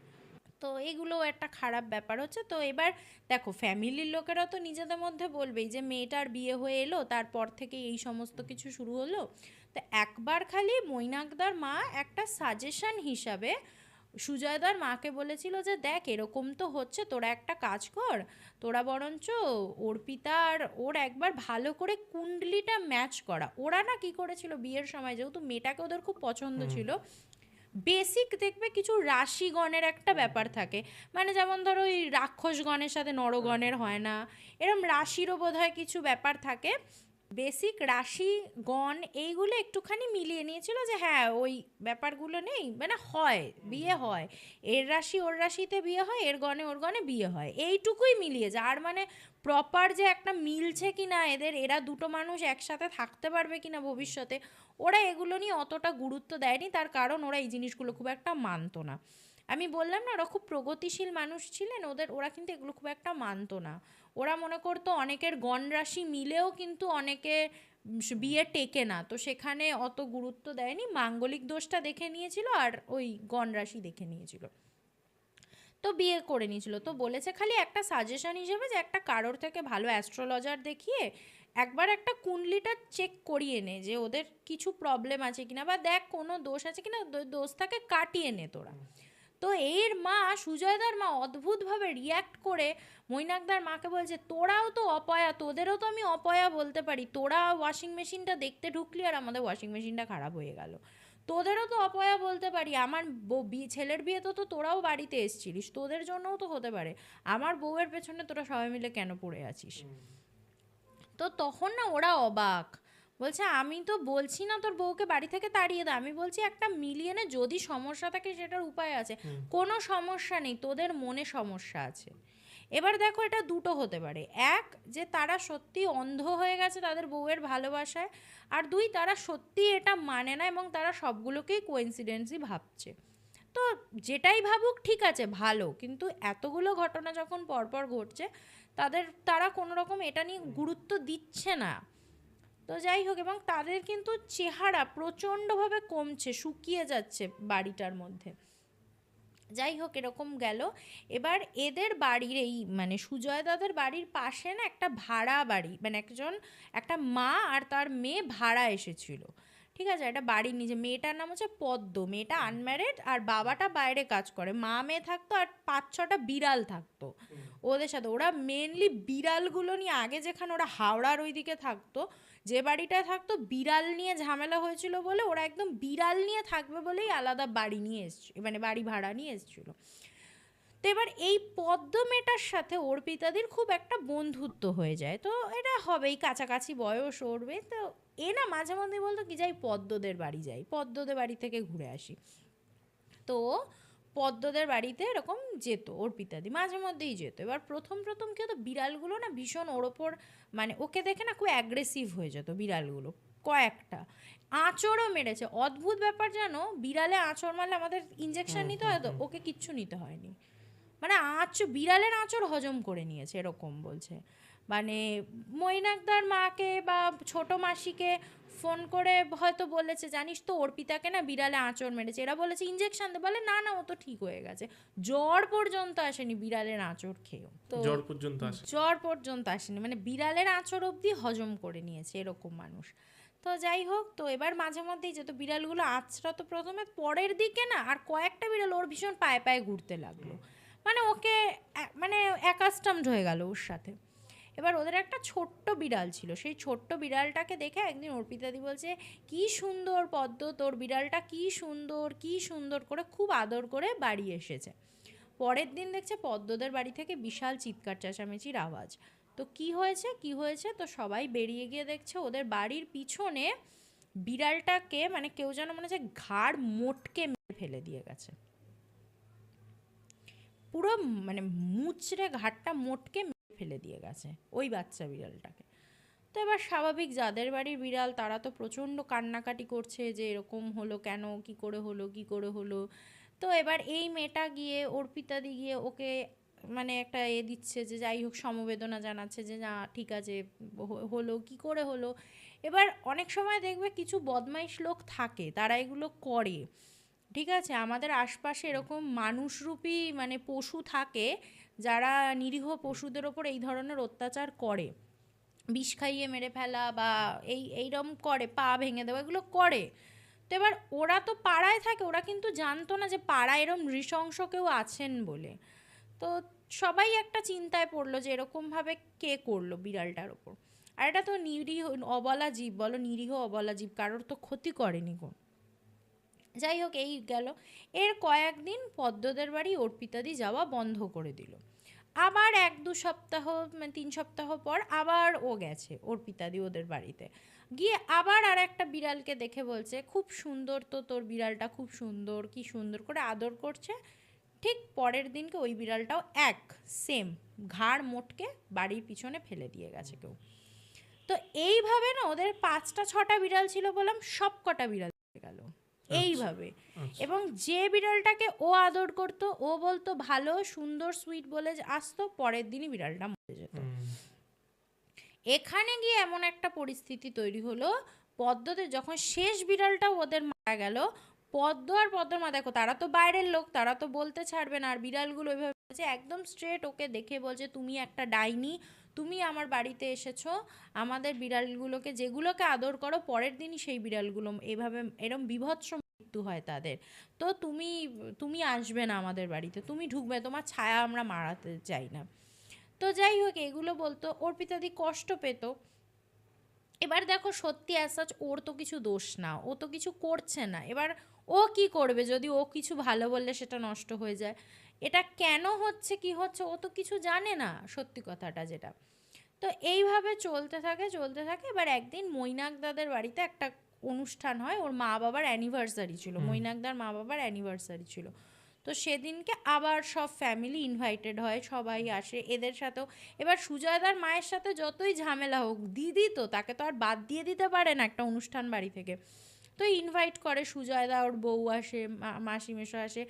Speaker 1: তো এগুলো একটা খারাপ ব্যাপার হচ্ছে। তো এবার দেখো ফ্যামিলির লোকেরা তো নিজেদের মধ্যে বলবেই যে মেয়েটার বিয়ে হয়ে এলো, তারপর থেকে এই সমস্ত কিছু শুরু হলো। তো একবার খালি মৈনাকদার মা একটা সাজেশন হিসাবে সুজয়দার মাকে বলেছিল যে দেখ এরকম তো হচ্ছে, তোরা একটা কাজ কর, তোরা বরঞ্চ অর্পিতা আর ওর একবার ভালো করে কুণ্ডলিটা ম্যাচ করা। ওরা না কি করেছিল বিয়ের সময়, যেহেতু মেয়েটাকে ওদের খুব পছন্দ ছিল, বেসিক দেখবে কিছু রাশিগণের একটা ব্যাপার থাকে, মানে যেমন ধরো ওই রাক্ষসগণের সাথে নরগণের হয় না, এরম রাশিরও বোধহয় কিছু ব্যাপার থাকে। বেসিক রাশিগণ এইগুলো একটুখানি মিলিয়ে নিয়েছিল যে হ্যাঁ ওই ব্যাপারগুলো নেই, মানে হয় বিয়ে হয়, এর রাশি ওর রাশিতে বিয়ে হয়, এর গণে ওর গণে বিয়ে হয়, এইটুকুই মিলিয়ে যা। আর মানে প্রপার যে একটা মিলছে কি না এদের, এরা দুটো মানুষ একসাথে থাকতে পারবে কি না ভবিষ্যতে, ওরা এগুলো নিয়ে অতটা গুরুত্ব দেয়নি। তার কারণ ওরা এই জিনিসগুলো খুব একটা মানতো না। আমি বললাম না ওরা খুব প্রগতিশীল মানুষ ছিলেন, ওরা কিন্তু এগুলো খুব একটা মানতো না। ওরা মনে করতো অনেকের গণ রাশি মিলেও কিন্তু অনেকে বিয়ে টেকে না, তো সেখানে অত গুরুত্ব দেয়নি, মাঙ্গলিক দোষটা দেখে নিয়েছিল আর ওই গণ রাশি দেখে নিয়েছিল, তো বিয়ে করে নিয়েছিল। তো বলেছে খালি একটা সাজেশন হিসেবে যে একটা কারোর থেকে ভালো অ্যাস্ট্রোলজার দেখিয়ে একবার একটা কুণ্ডলিটা চেক করিয়ে নে যে ওদের কিছু প্রবলেম আছে কিনা, বা দেখ কোনো দোষ আছে কিনা, দোষটাকে কাটিয়ে নে তোরা। তো এর মা সুজয়দার মা অদ্ভুতভাবে রিয়্যাক্ট করে মৈনাকদার মাকে বলছে তোরাও তো অপয়া, তোদেরও তো আমি অপয়া বলতে পারি, তোরা ওয়াশিং মেশিনটা দেখতে ঢুকলি আর আমাদের ওয়াশিং মেশিনটা খারাপ হয়ে গেল, তোদেরও তো অপয়া বলতে পারি, আমার ছেলের বিয়ে তো তোরাও বাড়িতে এসছিলিস, তোদের জন্যও তো হতে পারে, আমার বউয়ের পেছনে তোরা সবাই মিলে কেন পড়ে আছিস। তো তখন না ওরা অবাক, বলছে আমি তো বলছি না তোর বউকে বাড়ি থেকে তাড়িয়ে দে, আমি বলছি একটা মিলিয়ে নে, যদি সমস্যা থাকে সেটার উপায় আছে, কোনো সমস্যা নেই, তোদের মনে সমস্যা আছে। এবার দেখো এটা দুটো হতে পারে, এক যে তারা সত্যি অন্ধ হয়ে গেছে তাদের বউয়ের ভালোবাসায়, আর দুই তারা সত্যি এটা মানে না এবং তারা সবগুলোকেই কোইন্সিডেন্সই ভাবছে। তো যেটাই ভাবুক ঠিক আছে ভালো, কিন্তু এতগুলো ঘটনা যখন পরপর ঘটছে তারা কোনো রকম এটা নিয়ে গুরুত্ব দিচ্ছে না। তো যাই হোক, এবং তাদের কিন্তু চেহারা প্রচণ্ডভাবে কমছে, শুকিয়ে যাচ্ছে বাড়িটার মধ্যে। যাই হোক এরকম গেল। এবার এদের বাড়ির এই মানে সুজয় দাদের বাড়ির পাশে না একটা ভাড়া বাড়ি, মানে একটা মা আর তার মেয়ে ভাড়া এসেছিল, ঠিক আছে, একটা বাড়ির নিজে, মেয়েটার নাম হচ্ছে পদ্ম, মেয়েটা আনম্যারিড আর বাবাটা বাইরে কাজ করে, মা মেয়ে থাকতো আর 5-6টা বিড়াল থাকতো ওদের সাথে। ওরা মেনলি বিড়ালগুলো নিয়ে, আগে যেখানে ওরা হাওড়ার ওইদিকে থাকতো যে বাড়িটায় থাকতো, বিড়াল নিয়ে ঝামেলা হয়েছিল বলে ওরা একদম বিড়াল নিয়ে থাকবে বলেই আলাদা বাড়ি নিয়ে এসছে, মানে বাড়ি ভাড়া নিয়ে এসেছিলো। তো এবার এই পদ্ম মেয়েটার সাথে অর্পিতাদির খুব একটা বন্ধুত্ব হয়ে যায়, তো এটা হবেই, কাছাকাছি বয়স ওরবে, তো এ না মাঝে মধ্যে বলতো কি যাই পদ্মদের বাড়ি যাই, পদ্মদের বাড়ি থেকে ঘুরে আসি। তো পদ্মদের বাড়িতে এরকম যেত অর্পিতাদি, মাঝে মধ্যেই যেত। এবার প্রথম প্রথম কি হতো, বিড়ালগুলো না ভীষণ ওর ওপর, মানে ওকে দেখে না খুব অ্যাগ্রেসিভ হয়ে যেত বিড়ালগুলো, কয়েকটা আঁচড়ও মেরেছে। অদ্ভুত ব্যাপার জানো, বিড়ালে আঁচড় মারলে আমাদের ইঞ্জেকশন নিতে হয়, তো ওকে কিচ্ছু নিতে হয়নি, মানে বিড়ালের আঁচড় হজম করে নিয়েছে এরকম বলছে। মানে মৈনাকদার মাকে বা ছোট মাসিকে ফোন করে হয়তো বলেছে জানিস তো অর্পিতাকে না বিড়ালে আঁচড় মেরেছে, এরা বলেছে ইঞ্জেকশন দে, বলে না না ও তো ঠিক হয়ে গেছে, জ্বর পর্যন্ত আসেনি বিড়ালের আঁচড় খেয়েও, তো জ্বর পর্যন্ত আসেনি, মানে বিড়ালের আঁচড় অবধি হজম করে নিয়েছে এরকম মানুষ। তো যাই হোক, তো এবার মাঝে মধ্যেই যেত বিড়ালগুলো, আঁচড়া তো প্রথমে পরের দিকে না, আর কয়েকটা বিড়াল ওর ভীষণ পায়ে পায়ে ঘুরতে লাগলো, মানে ওকে মানে অ্যাকাস্টমড হয়ে গেল ওর সাথে। এবার ওদের একটা ছোট্ট বিড়াল ছিল, সেই ছোট্ট বিড়ালটাকে দেখে একদিন অর্পিতাদি বলছে কি সুন্দর পদ্ম তোর বিড়ালটা, কি সুন্দর কি সুন্দর করে খুব আদর করে বাড়ি এসেছে। পরের দিন দেখছে পদ্মদের বাড়ি থেকে বিশাল চিৎকার চেঁচামেচির আওয়াজ। তো কি হয়েছে, তো সবাই বেরিয়ে গিয়ে দেখছে ওদের বাড়ির পিছনে বিড়ালটাকে মানে কেউ যেন মনে হচ্ছে ঘাড় মোটকে মেরে ফেলে দিয়ে গেছে, পুরো মানে মুচড়ে ঘাটটা মোটকে ফেলে দিয়ে গেছে ওই বাচ্চা বিড়ালটাকে। তো তো এবার স্বাভাবিক যাদের বাড়ির বিড়াল তারা তো প্রচণ্ড কান্নাকাটি করছে যে এরকম হলো কেন, কি করে হলো, কি করে হলো। তো এবার এই মেয়েটা গিয়ে অর্পিতাদি গিয়ে ওকে মানে একটা দিচ্ছে যে যাই হোক সমবেদনা জানাচ্ছে যে না ঠিক আছে হলো কি করে হলো। এবার অনেক সময় দেখবে কিছু বদমাইশ লোক থাকে তারা এগুলো করে, ঠিক আছে। আমাদের আশপাশে এরকম মানুষরূপী মানে পশু থাকে যারা নিরীহ পশুদের ওপর এই ধরনের অত্যাচার করে, বিষ খাইয়ে মেরে ফেলা বা এইরকম করে, পা ভেঙে দেওয়া, এগুলো করে। তো এবার ওরা তো পাড়ায় থাকে, ওরা কিন্তু জানতো না যে পাড়ায় এরম নৃশংস কেউ আছেন বলে। তো সবাই একটা চিন্তায় পড়লো যে এরকমভাবে কে করলো বিড়ালটার ওপর। আর এটা তো নিরীহ অবলা জীব, বলো নিরীহ অবলা জীব, কারোর তো ক্ষতি করেনি কোন। যাই হোক এই গেল। এর কয়েকদিন পদ্মদের বাড়ি অর্পিতাদি যাওয়া বন্ধ করে দিল। আবার 1-2 সপ্তাহ মানে 3 সপ্তাহ পর আবার ও গেছে অর্পিতাদি ওদের বাড়িতে গিয়ে আবার আর একটা বিড়ালকে দেখে বলছে খুব সুন্দর তো তোর বিড়ালটা, খুব সুন্দর, কি সুন্দর করে আদর করছে। ঠিক পরের দিনকে ওই বিড়ালটাও এক সেম ঘাড় মোটকে বাড়ির পিছনে ফেলে দিয়ে গেছে কেউ। তো এইভাবে না ওদের 5টা 6টা বিড়াল ছিল বললাম, সব কটা বিড়াল গেল এইভাবে।
Speaker 2: আচ্ছা।
Speaker 1: এবং যে বিড়ালটাকে ও আদর করতো, ও বলতো ভালো সুন্দর সুইট বলে আসতো, পরের দিনই বিড়ালটা মরে যেত। এখানে গিয়ে এমন একটা পরিস্থিতি তৈরি হলো, পদ্মদের যখন শেষ বিড়ালটা ওদের মারা গেল, পদ্ম আর পদ্মর মা দেখো তারা তো বাইরের লোক, তারা তো বলতে ছাড়বে না। আর বিড়ালগুলো ওইভাবে বলছে, একদম স্ট্রেট ওকে দেখে বলছে তুমি একটা ডাইনি, তুমি আমার বাড়িতে এসেছো আমাদের বিড়ালগুলোকে যেগুলোকে আদর করো পরের দিনই সেই বিড়ালগুলো এভাবে এরম বীভৎস মৃত্যু হয় তাদের। তো তুমি তুমি আসবে না আমাদের বাড়িতে, তুমি ঢুকবে, তোমার ছায়া আমরা মারাতে চাই না। তো যাই হোক এগুলো বলতো, অর্পিতাদি কষ্ট পেত। এবার দেখো সত্যি অ্যাজ ওর তো কিছু দোষ না, ও তো কিছু করছে না। এবার ও কি করবে যদি ও কিছু ভালো বললে সেটা নষ্ট হয়ে যায়। এটা কেন হচ্ছে কি হচ্ছে ও তো কিছু জানে না, সত্যি কথাটা যেটা। তো এইভাবে চলতে থাকে চলতে থাকে। এবার একদিন মৈনাকদাদের বাড়িতে একটা অনুষ্ঠান হয়, ওর মা বাবার অ্যানিভার্সারি ছিল, মৈনাকদার মা বাবার অ্যানিভার্সারি ছিল। তো সেদিনকে আবার সব ফ্যামিলি ইনভাইটেড হয়, সবাই আসে এদের সাথেও। এবার সুজয়দার মায়ের সাথে যতই ঝামেলা হোক, দিদি তো তাকে তো আর বাদ দিয়ে দিতে পারে না একটা অনুষ্ঠান বাড়ি থেকে। তো ইনভাইট করে সুজয়দা, ওর বউ আসে, মাসি মেশো আসে।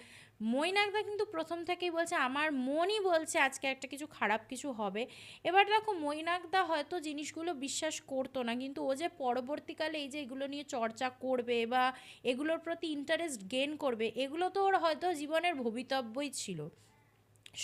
Speaker 1: মৈনাকদা কিন্তু প্রথম থেকেই বলছে আমার মনই বলছে আজকে একটা কিছু খারাপ কিছু হবে। এবার দেখো মৈনাকদা হয়তো জিনিসগুলো বিশ্বাস করতো না, কিন্তু ও যে পরবর্তীকালে এই যে এগুলো নিয়ে চর্চা করবে বা এগুলোর প্রতি ইন্টারেস্ট গেন করবে, এগুলো তো ওর হয়তো জীবনের ভবিতব্যই ছিল।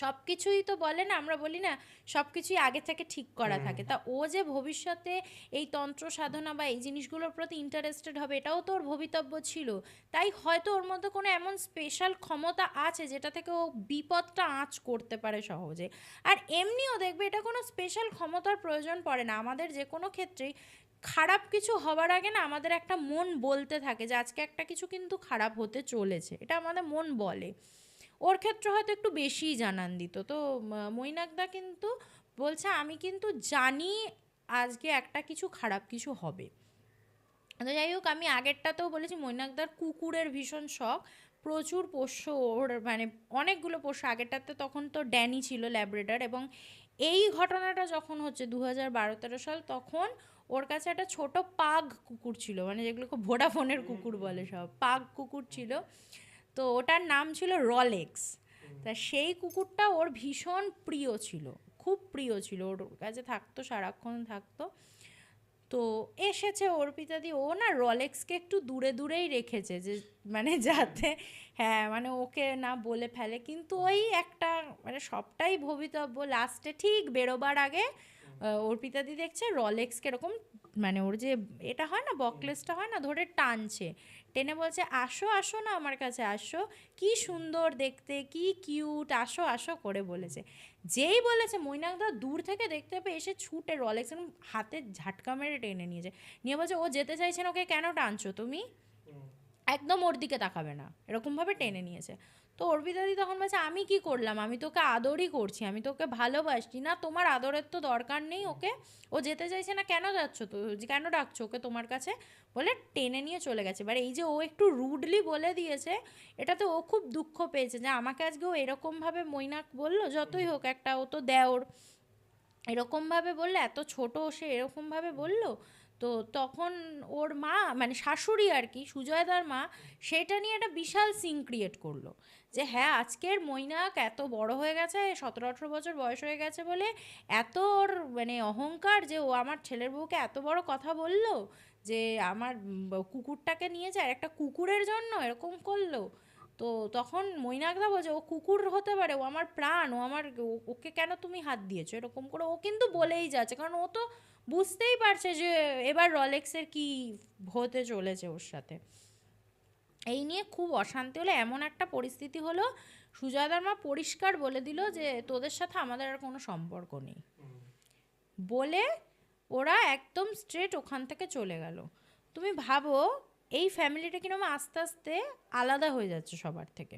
Speaker 1: সব কিছুই তো বলে না, আমরা বলি না সব কিছুই আগে থেকে ঠিক করা থাকে। তা ও যে ভবিষ্যতে এই তন্ত্র সাধনা বা এই জিনিসগুলোর প্রতি ইন্টারেস্টেড হবে এটাও তো ওর ভবিতব্য ছিল। তাই হয়তো ওর মধ্যে কোনো এমন স্পেশাল ক্ষমতা আছে যেটা থেকে ও বিপদটা আঁচ করতে পারে সহজে। আর এমনিও দেখবে এটা কোনো স্পেশাল ক্ষমতার প্রয়োজন পড়ে না, আমাদের যে কোনো ক্ষেত্রেই খারাপ কিছু হবার আগে না আমাদের একটা মন বলতে থাকে যে আজকে একটা কিছু কিন্তু খারাপ হতে চলেছে, এটা আমাদের মন বলে। ওর ক্ষেত্রে হয়তো একটু বেশিই জানান দিত। তো মৈনাকদা কিন্তু বলছে আমি কিন্তু জানি আজকে একটা কিছু খারাপ কিছু হবে। তো যাই হোক আমি আগেরটাতেও বলেছি মৈনাকদার কুকুরের ভীষণ শখ, প্রচুর পোষ্য ওর মানে অনেকগুলো পোষ্য। আগেরটাতে তখন তো ড্যানি ছিল ল্যাব্রেডর, এবং এই ঘটনাটা যখন হচ্ছে 2012-13 সাল, তখন ওর কাছে একটা ছোট পাগ কুকুর ছিল, মানে যেগুলোকে ভোডাফোনের কুকুর বলে, সব পাগ কুকুর ছিল। তো ওটার নাম ছিল রলেক্স। তা সেই কুকুরটা ওর ভীষণ প্রিয় ছিল, খুব প্রিয় ছিল, ওর কাছে থাকতো, সারাক্ষণ থাকতো। তো এসেছে অর্পিতাদি, ও না রলেক্সকে একটু দূরে দূরেই রেখেছে যে মানে যাতে হ্যাঁ মানে ওকে না বলে ফেলে। কিন্তু ওই একটা মানে সবটাই ভবিতব্য, লাস্টে ঠিক বেরোবার আগে অর্পিতাদি দেখছে রলেক্সকে এরকম মানে ওর যে এটা হয় না বকলেসটা হয় না, ধরে টানছে, টেনে বলছে আসো আসো না আমার কাছে আসো, কি সুন্দর দেখতে, কি কিউট, আসো আসো করে বলেছে। যেই বলেছে মৈনাকদা দূর থেকে দেখতে পেয়ে এসে ছুটে রলেক্স হাতে ঝাটকা মেরে টেনে নিয়েছে, নিয়ে বলছে ও যেতে চাইছে না, ওকে কেন টানছো তুমি, একদম ওর দিকে তাকাবে না, এরকমভাবে টেনে নিয়েছে। তো অর্পিতাদি তখন বলছে আমি কি করলাম, আমি তোকে আদরই করছি, আমি তোকে ভালোবাসি না, তোমার আদরের তো দরকার নেই ওকে, ও যেতে চাইছে না কেন যাচ্ছ তো, কেন ডাকছো ওকে তোমার কাছে, বলে টেনে নিয়ে চলে গেছে। এবার এই যে ও একটু রুডলি বলে দিয়েছে, এটাতে ও খুব দুঃখ পেয়েছে যে আমাকে আজকে ও এরকমভাবে মৈনাক বললো, যতই হোক একটা ও তো দেওর। এরকমভাবে বললে, এত ছোট সে এরকমভাবে বলল। তো তখন ওর মা, মানে শাশুড়ি আর কি, সুজয়দার মা, সেটা নিয়ে একটা বিশাল সিন ক্রিয়েট করলো যে হ্যাঁ, আজকের মৈনাক এত বড় হয়ে গেছে, 17-18 বছর বয়স হয়ে গেছে বলে এত ওর মানে অহংকার যে ও আমার ছেলের বউকে এত বড় কথা বলল, যে আমার কুকুরটাকে নিয়ে যায় একটা কুকুরের জন্য এরকম করলো। তো তখন মৈনাকদা বলছে ও কুকুর হতে পারে, ও আমার প্রাণ, ও আমার, ওকে কেন তুমি হাত দিয়েছো এরকম করে। ও কিন্তু বলেই যাচ্ছে, কারণ ও তো বুঝতেই পারছে যে এবার রলেক্সের কি হতে চলেছে ওর সাথে। এই নিয়ে খুব অশান্তি হলো, এমন একটা পরিস্থিতি হলো সুজয়দার মা পরিষ্কার বলে দিল যে তোদের সাথে আমাদের আর কোনো সম্পর্ক নেই বলে ওরা একদম স্ট্রেট ওখান থেকে চলে গেল। তুমি ভাবো এই ফ্যামিলিটা কিরকম আস্তে আস্তে আলাদা হয়ে যাচ্ছে সবার থেকে।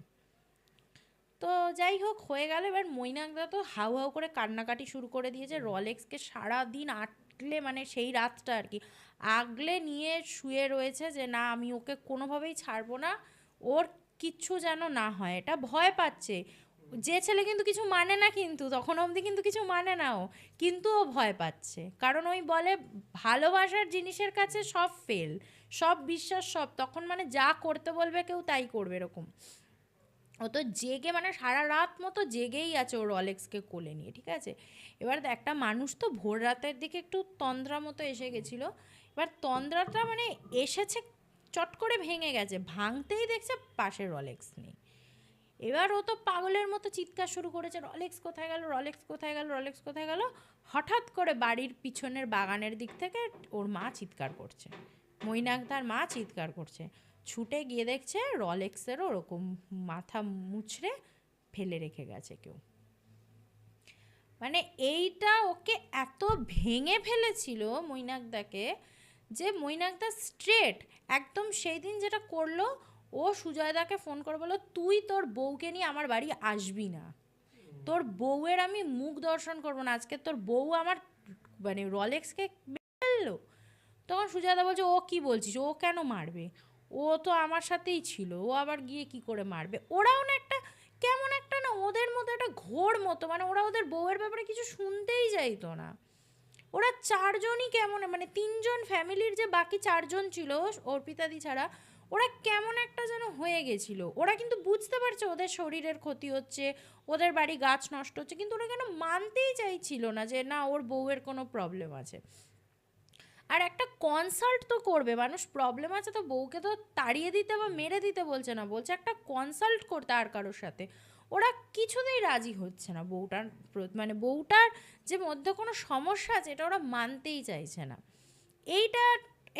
Speaker 1: তো যাই হোক হয়ে গেল। এবার মৈনাকদা তো হাউ হাউ করে কান্নাকাটি শুরু করে দিয়েছে, রলেক্সকে সারাদিন আটলে, মানে সেই রাতটা আর কি আগলে নিয়ে শুয়ে রয়েছে যে না আমি ওকে কোনোভাবেই ছাড়বো না, ওর কিচ্ছু যেন না হয়, এটা ভয় পাচ্ছে। যে ছেলে কিন্তু কিছু মানে না, কিন্তু তখন অবধি কিন্তু কিছু মানে না ও, কিন্তু ও ভয় পাচ্ছে, কারণ ওই বলে ভালোবাসার জিনিসের কাছে সব ফেল, সব বিশ্বাস সব, তখন মানে যা করতে বলবে কেউ তাই করবে এরকম। ও তো জেগে মানে সারা রাত মতো জেগেই আছে ওর রলেক্সকে কোলে নিয়ে, ঠিক আছে। এবার একটা মানুষ তো ভোর রাতের দিকে একটু তন্দ্রা মতো এসে গেছিলো। এবার তন্দ্রাটা মানে এসেছে, চট করে ভেঙে গেছে, ভাঙতেই দেখছে পাশে রলেক্স নেই। এবার ও তো পাগলের মতো চিৎকার শুরু করেছে, রলেক্স কোথায় গেল, রলেক্স কোথায় গেল, রলেক্স কোথায় গেল। হঠাৎ করে বাড়ির পিছনের বাগানের দিক থেকে ওর মা চিৎকার করছে, মৈনাকদার মা চিৎকার করছে। ছুটে গিয়ে দেখছে রলেক্সেরও ওরকম মাথা মুচড়ে ফেলে রেখে গেছে কেউ। মানে এইটা ওকে এত ভেঙে ফেলেছিল মৈনাকদাকে, যে মৈনাকদা স্ট্রেট একদম সেই দিন যেটা করলো, ও সুজয়দাকে ফোন করে বললো তুই তোর বউকে নিয়ে আমার বাড়ি আসবি না, তোর বউয়ের আমি মুখ দর্শন করবো না, আজকে তোর বউ আমার মানে রলেক্সকে ফেললো। তখন সুজাতা বলছে ও কি বলছিস, ও কেন মারবে, ও তো আমার সাথেই ছিল, ও আবার গিয়ে কি করে মারবে। ওরাও না একটা কেমন একটা না ওদের মধ্যে একটা ঘোর মতো, মানে ওরা ওদের বউয়ের ব্যাপারে কিছু শুনতেই চাইতো না। ওরা চারজনই কেমন, মানে তিনজন ফ্যামিলির যে বাকি চারজন ছিল অর্পিতাদি ছাড়া, ওরা কেমন একটা যেন হয়ে গেছিল। ওরা কিন্তু বুঝতে পারছে ওদের শরীরের ক্ষতি হচ্ছে, ওদের বাড়ি গাছ নষ্ট হচ্ছে, কিন্তু ওরা কেন মানতেই চাইছিল না যে না ওর বউয়ের কোনো প্রবলেম আছে। আর একটা কনসাল্ট তো করবে মানুষ, প্রবলেম আছে তো বউকে তো তাড়িয়ে দিতে বা মেরে দিতে বলছে না, বলছে একটা কনসাল্ট করতে আর কারোর সাথে। ওরা কিছুতেই রাজি হচ্ছে না বউটার, মানে বউটার যে মধ্যে কোনো সমস্যা আছে এটা ওরা মানতেই চাইছে না। এইটা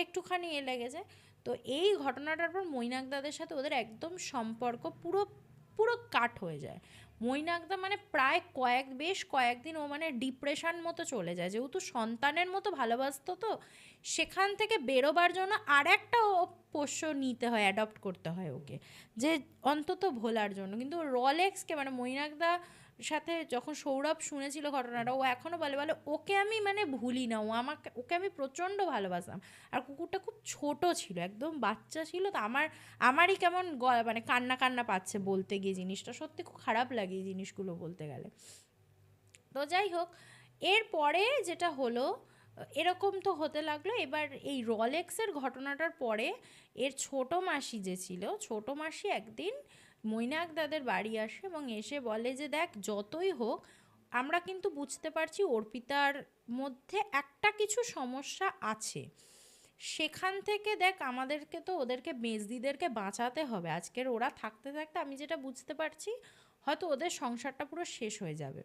Speaker 1: একটুখানি লেগেছে। তো এই ঘটনাটার পর মৈনাকদাদের সাথে ওদের একদম সম্পর্ক পুরো পুরো কাট হয়ে যায়। মৈনাকদা মানে প্রায় বেশ কয়েকদিন ও মানে ডিপ্রেশন মতো চলে যায়, যেহেতু সন্তানের মতো ভালোবাসতো, তো সেখান থেকে বেরোবার জন্য আর একটা পোষ্য নিতে হয়, অ্যাডপ্ট করতে হয় ওকে, যে অন্তত ভোলার জন্য। কিন্তু রলেক্সকে মানে মৈনাকদা সাথে যখন সৌরভ শুনেছিল ঘটনাটা, ও এখনও বলে বলে ওকে আমি মানে ভুলি না, ও আমাকে, ওকে আমি প্রচণ্ড ভালোবাসতাম। আর কুকুরটা খুব ছোট ছিল, একদম বাচ্চা ছিল, তো আমারই কেমন মানে কান্না কান্না পাচ্ছে বলতে গিয়ে, জিনিসটা সত্যি খুব খারাপ লাগে এই জিনিসগুলো বলতে গেলে। তো যাই হোক, এরপরে যেটা হলো এরকম তো হতে লাগলো। এবার এই রলেক্সের ঘটনাটার পরে এর ছোট মাসি যে ছিল, ছোট মাসি একদিন মৈনাক দাদের বাড়ি আসে এবং এসে বলে যে দেখ যতই হোক আমরা কিন্তু বুঝতে পারছি অর্পিতার মধ্যে একটা কিছু সমস্যা আছে, সেখান থেকে দেখ আমাদেরকে তো ওদেরকে মেজদিদেরকে বাঁচাতে হবে, আজকের ওরা থাকতে থাকতে আমি যেটা বুঝতে পারছি হয়তো ওদের সংসারটা পুরো শেষ হয়ে যাবে।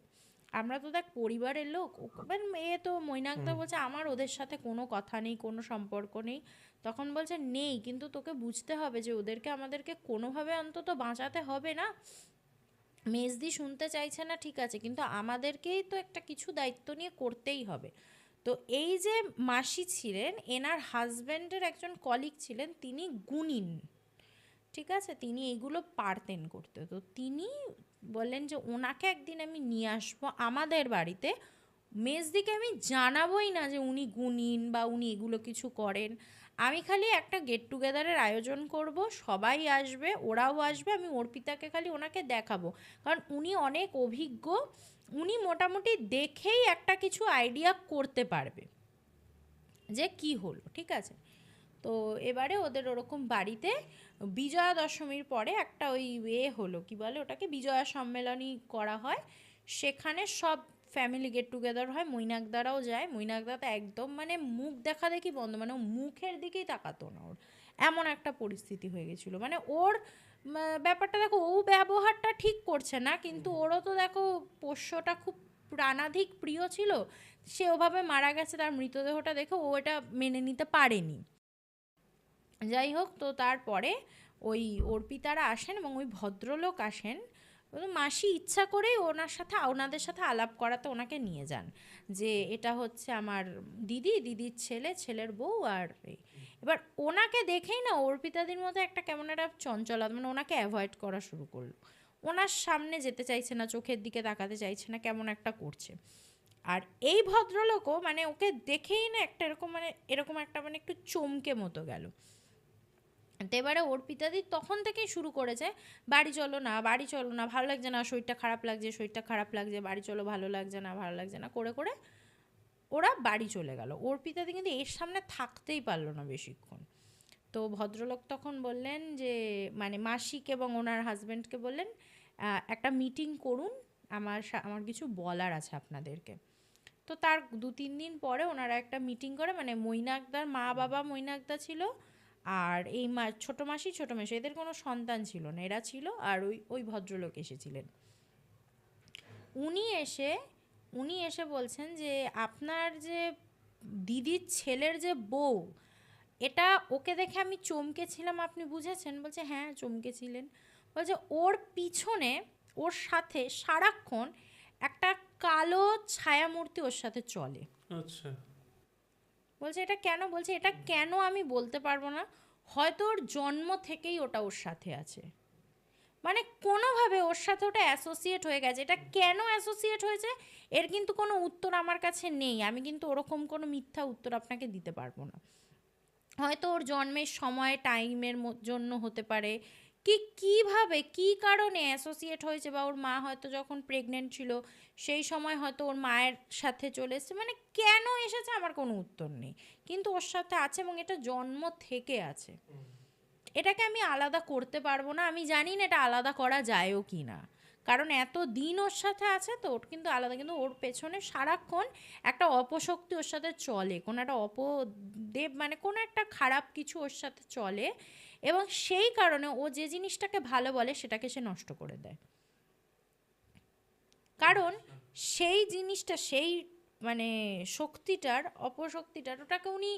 Speaker 1: আমরা তো দেখ পরিবারের লোক, এ তো মৈনাকদা বলছে আমার ওদের সাথে কোনো কথা নেই, কোনো সম্পর্ক নেই। তখন বলছে নেই, কিন্তু তোকে বুঝতে হবে যে ওদেরকে আমাদেরকে কোনোভাবে অন্তত বাঁচাতে হবে না। মেজদি শুনতে চাইছে না ঠিক আছে, কিন্তু আমাদেরকেই তো একটা কিছু দায়িত্ব নিয়ে করতেই হবে। তো এই যে মাসি ছিলেন, এনার হাজব্যান্ডের একজন কলিগ ছিলেন, তিনি গুণিন, ঠিক আছে, তিনি এইগুলো পারতেন করতে। তো তিনি বললেন যে ওনাকে একদিন আমি নিয়ে আসবো আমাদের বাড়িতে, মেজদিকে আমি জানাবোই না যে উনি গুণিন বা উনি এগুলো কিছু করেন, আমি খালি একটা গেট টুগেদারের আয়োজন করব, সবাই আসবে, ওরাও আসবে, আমি অর্পিতাকে খালি ওনাকে দেখাবো, কারণ উনি অনেক অভিজ্ঞ উনি মোটামুটি দেখেই একটা কিছু আইডিয়া করতে পারবে যে কি হলো, ঠিক আছে। তো এবারে ওদের ওরকম বাড়িতে বিজয়া দশমীর পরে একটা ওই হলো, কি বলে ওটাকে, বিজয়া সম্মেলনী করা হয়। সেখানে সব ফ্যামিলি গেট টুগেদার হয়, মৈনাকদারাও যায়। মৈনাকদা তো একদম মানে মুখ দেখা দেখি বন্ধ, মানে ও মুখের দিকেই তাকাতো না ওর, এমন একটা পরিস্থিতি হয়ে গেছিলো। মানে ওর ব্যাপারটা দেখো, ও ব্যবহারটা ঠিক করছে না, কিন্তু ওরও তো দেখো পোষ্যটা খুব প্রাণাধিক প্রিয় ছিল, সে ওভাবে মারা গেছে, তার মৃতদেহটা দেখে ও এটা মেনে নিতে পারেনি। যাই হোক, তো তারপরে ওই অর্পিতারা আসেন এবং ওই ভদ্রলোক আসেন, মাসি ইচ্ছা করেই ওনাদের সাথে আলাপ করাতে ওনাকে নিয়ে যান, যে এটা হচ্ছে আমার দিদির ছেলের বউ। আর এবার ওনাকে দেখেই না অর্পিতাদির মধ্যে একটা কেমন একটা চঞ্চলতা, মানে ওনাকে অ্যাভয়েড করা শুরু করলো, ওনার সামনে যেতে চাইছে না, চোখের দিকে তাকাতে চাইছে না, কেমন একটা করছে। আর এই ভদ্রলোকও মানে ওকে দেখেই না একটা এরকম একটা মানে একটু চমকে মতো গেল। তো এবারে অর্পিতাদি তখন থেকেই শুরু করেছে, বাড়ি চলো না, ভালো লাগছে না, শরীরটা খারাপ লাগছে, বাড়ি চলো, ভালো লাগছে না করে করে ওরা বাড়ি চলে গেল। অর্পিতাদি কিন্তু এর সামনে থাকতেই পারলো না বেশিক্ষণ। তো ভদ্রলোক তখন বললেন যে, মানে মাসিক এবং ওনার হাজব্যান্ডকে বললেন, একটা মিটিং করুন, আমার কিছু বলার আছে আপনাদেরকে। তো তার 2-3 দিন পরে ওনারা একটা মিটিং করে, মানে মৈনাকদার মা বাবা মৈনাকদা ছিল, আর এই ছোটো মাসি এদের কোনো সন্তান ছিল না, এরা ছিল, আর ওই ভদ্রলোক এসেছিলেন। উনি এসে বলছেন যে আপনার যে দিদির ছেলের যে বউ, এটা ওকে দেখে আমি চমকেছিলাম, আপনি বুঝেছেন? বলছে হ্যাঁ চমকেছিলেন। বলছে ওর পিছনে ওর সাথে সারাক্ষণ একটা কালো ছায়ামূর্তি ওর সাথে চলে।
Speaker 2: আচ্ছা।
Speaker 1: বলছে এটা কেন? বলছে এটা কেন আমি বলতে পারবো না, হয়তো ওর জন্ম থেকেই ওটা ওর সাথে আছে, মানে কোনোভাবে ওর সাথে ওটা অ্যাসোসিয়েট হয়ে গেছে। এটা কেন অ্যাসোসিয়েট হয়েছে এর কিন্তু কোনো উত্তর আমার কাছে নেই, আমি কিন্তু ওরকম কোনো মিথ্যা উত্তর আপনাকে দিতে পারবো না। হয়তো ওর জন্মের সময় টাইমের জন্য হতে পারে, কীভাবে কী কারণে অ্যাসোসিয়েট হয়েছে, বা ওর মা হয়তো যখন প্রেগনেন্ট ছিল সেই সময় হয়তো ওর মায়ের সাথে চলে এসেছে, মানে কেন এসেছে আমার কোনো উত্তর নেই, কিন্তু ওর সাথে আছে এবং এটা জন্ম থেকে আছে। এটাকে আমি আলাদা করতে পারবো না, আমি জানি না এটা আলাদা করা যায়ও কি না, কারণ এত দিন ওর সাথে আছে তো ওর কিন্তু আলাদা, কিন্তু ওর পেছনে সারাক্ষণ একটা অপশক্তি ওর সাথে চলে, কোনো একটা অপদেব, মানে কোনো একটা খারাপ কিছু ওর সাথে চলে, এবং সেই কারণে ও যে জিনিসটাকে ভালো বলে সেটাকে সে নষ্ট করে দেয়। কারণ সেই জিনিসটা, সেই মানে শক্তিটার, অপশক্তিটার, ওটাকে উনি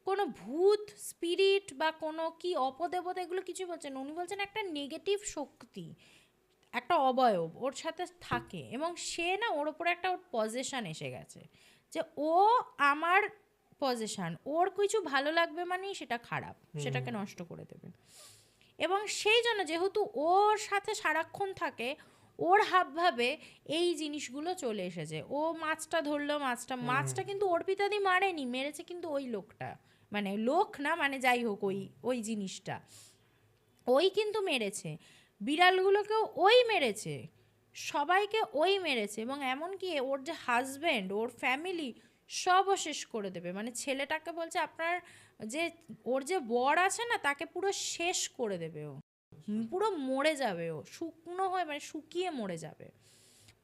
Speaker 1: কোনো ভূত স্পিরিট বা কোনো কি অপদেবতা এগুলো কিছু বলছেন, উনি বলছেন একটা নেগেটিভ শক্তি, একটা অবয়ব ওর সাথে থাকে, এবং সে না ওর ওপরে একটা ওর পজেশন এসে গেছে, যে ও আমার পজেশন, ওর কিছু ভালো লাগবে মানেই সেটা খারাপ, সেটাকে নষ্ট করে দেবে। এবং সেই জন্য যেহেতু ওর সাথে সারাক্ষণ থাকে, ওর হাবভাবে এই জিনিসগুলো চলে এসেছে। ও মাছটা ধরলো, মাছটা কিন্তু অর্পিতাদি মারেনি, মেরেছে কিন্তু ওই লোকটা, মানে লোক না, মানে যাই হোক ওই জিনিসটা ওই কিন্তু মেরেছে, বিড়ালগুলোকেও ওই মেরেছে, সবাইকে ওই মেরেছে, এবং এমনকি ওর যে হাজব্যান্ড, ওর ফ্যামিলি সবও শেষ করে দেবে। মানে ছেলেটাকে বলছে আপনার যে ওর যে বর আছে না, তাকে পুরো শেষ করে দেবে ও, পুরো মরে যাবে ও, শুকনো হয়ে মানে শুকিয়ে মরে যাবে,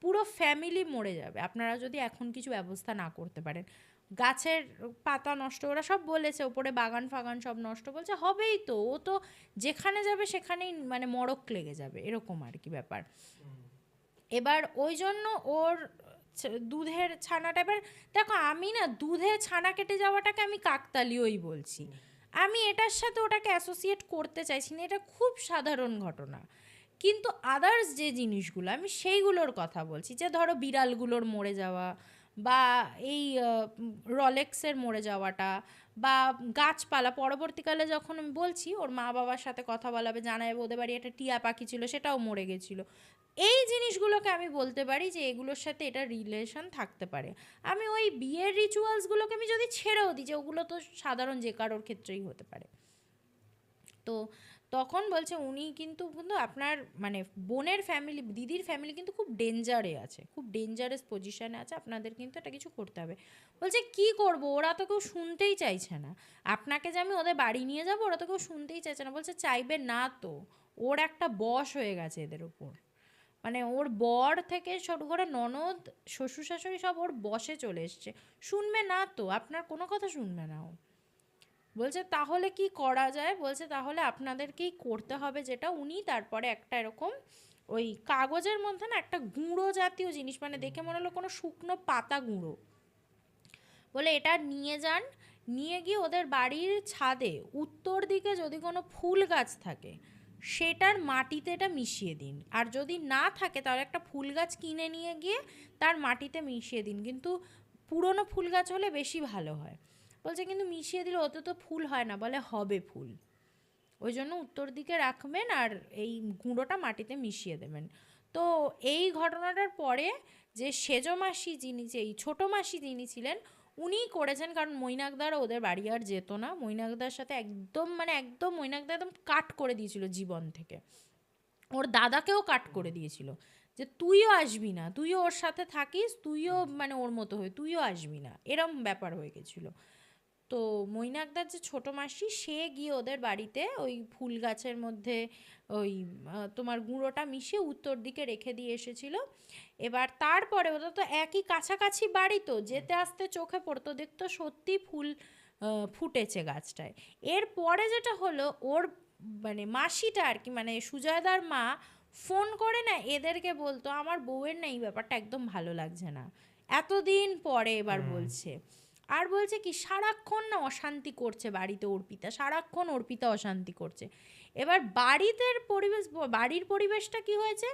Speaker 1: পুরো ফ্যামিলি মরে যাবে আপনারা যদি এখন কিছু ব্যবস্থা না করতে পারেন। গাছের পাতা নষ্ট, ওরা সব বলেছে, ওপরে বাগান ফাগান সব নষ্ট, বলছে হবেই তো, ও তো যেখানে যাবে সেখানেই মানে মড়ক লেগে যাবে, এরকম আর কি ব্যাপার। এবার ওই জন্য ওর দুধের ছানাটা, এবার দেখো আমি না দুধে ছানা কেটে যাওয়াটাকে আমি কাকতালীয়ই বলছি, আমি এটার সাথে ওটাকে অ্যাসোসিয়েট করতে চাইছি না, এটা খুব সাধারণ ঘটনা। কিন্তু আদার্স যে জিনিসগুলো আমি সেইগুলোর কথা বলছি, যে ধরো বিড়ালগুলোর মরে যাওয়া, বা এই রলেক্সের মরে যাওয়াটা, বা গাছপালা, পরবর্তীকালে যখন আমি বলছি ওর মা বাবার সাথে কথা বলাবে, জানাবে ওদের বাড়ি একটা টিয়া পাখি ছিল সেটাও মরে গেছিলো, এই জিনিসগুলোকে আমি বলতে পারি যে এগুলোর সাথে এটা রিলেশন থাকতে পারে। আমি ওই বিয়ের রিচুয়ালসগুলোকে আমি যদি ছেড়েও দিই, যে ওগুলো তো সাধারণ যে কারোর ক্ষেত্রেই হতে পারে। তো তখন বলছে উনি কিন্তু কিন্তু আপনার মানে বোনের ফ্যামিলি, দিদির ফ্যামিলি কিন্তু খুব ডেঞ্জারে আছে, খুব ডেঞ্জারাস পজিশানে আছে, আপনাদের কিন্তু একটা কিছু করতে হবে। বলছে কি করব, ওরা তো কেউ শুনতেই চাইছে না, আপনাকে যে আমি ওদের বাড়ি নিয়ে যাব ওরা তো কেউ শুনতেই চাইছে না। বলছে চাইবে না তো, ওর একটা বশ হয়ে গেছে এদের ওপর, মানে ওর বর থেকে শুরু করে ননদ শ্বশুর শাশুড়ি সব ওর বশে চলে এসছে, শুনবে না তো, আপনার কোনো কথা শুনবে না ও। বলছে তাহলে কি করা যায়, বলছে তাহলে আপনাদেরকেই করতে হবে যেটা। উনি তারপরে একটা এরকম ওই কাগজের মধ্যে না একটা গুঁড়ো জাতীয় জিনিস, মানে দেখে মনে হলো কোনো শুকনো পাতা গুঁড়ো, বলে এটা নিয়ে যান, নিয়ে গিয়ে ওদের বাড়ির ছাদে উত্তর দিকে যদি কোনো ফুল গাছ থাকে সেটার মাটিতে এটা মিশিয়ে দিন, আর যদি না থাকে তাহলে একটা ফুল গাছ কিনে নিয়ে গিয়ে তার মাটিতে মিশিয়ে দিন, কিন্তু পুরনো ফুল গাছ হলে বেশি ভালো হয়। বলছে কিন্তু মিশিয়ে দিলে ওতে তো ফুল হয় না, বলে হবে ফুল, ওই জন্য উত্তর দিকে রাখবেন আর এই গুঁড়োটা মাটিতে মিশিয়ে দেবেন। তো এই ঘটনাটার পরে যে সেজ মাসি যিনি, যে এই ছোটো মাসি যিনি ছিলেন উনিই করেছেন, কারণ মৈনাকদারও ওদের বাড়ি আর যেত না, মৈনাকদার সাথে একদম মানে একদম মৈনাকদা একদম কাট করে দিয়েছিল জীবন থেকে, ওর দাদাকেও কাট করে দিয়েছিল যে তুইও আসবি না, তুইও ওর সাথে থাকিস, তুইও মানে ওর মতো হয়ে তুইও আসবি না, এরম ব্যাপার হয়ে গেছিলো। তো মৈনাকদার যে ছোটো মাসি সে গিয়ে ওদের বাড়িতে ওই ফুল গাছের মধ্যে ওই তোমার গুঁড়োটা মিশিয়ে উত্তর দিকে রেখে দিয়ে এসেছিল। এবার তারপরে ওদের তো একই কাছাকাছি বাড়ি, তো যেতে আসতে চোখে পড়তো, দেখতো সত্যি ফুল ফুটেছে গাছটায়। এরপরে যেটা হলো ওর মানে মাসিটা আর কি, মানে সুজয়দার মা ফোন করে না এদেরকে বলতো আমার বউয়ের না এই ব্যাপারটা একদম ভালো লাগছে না, এতদিন পরে এবার বলছে। আর বলছে কি সারাক্ষণ না অশান্তি করছে বাড়িতে, অর্পিতা সারাক্ষণ অর্পিতা অশান্তি করছে। এবার বাড়িতে পরিবেশ, বাড়ির পরিবেশটা কি হয়েছে,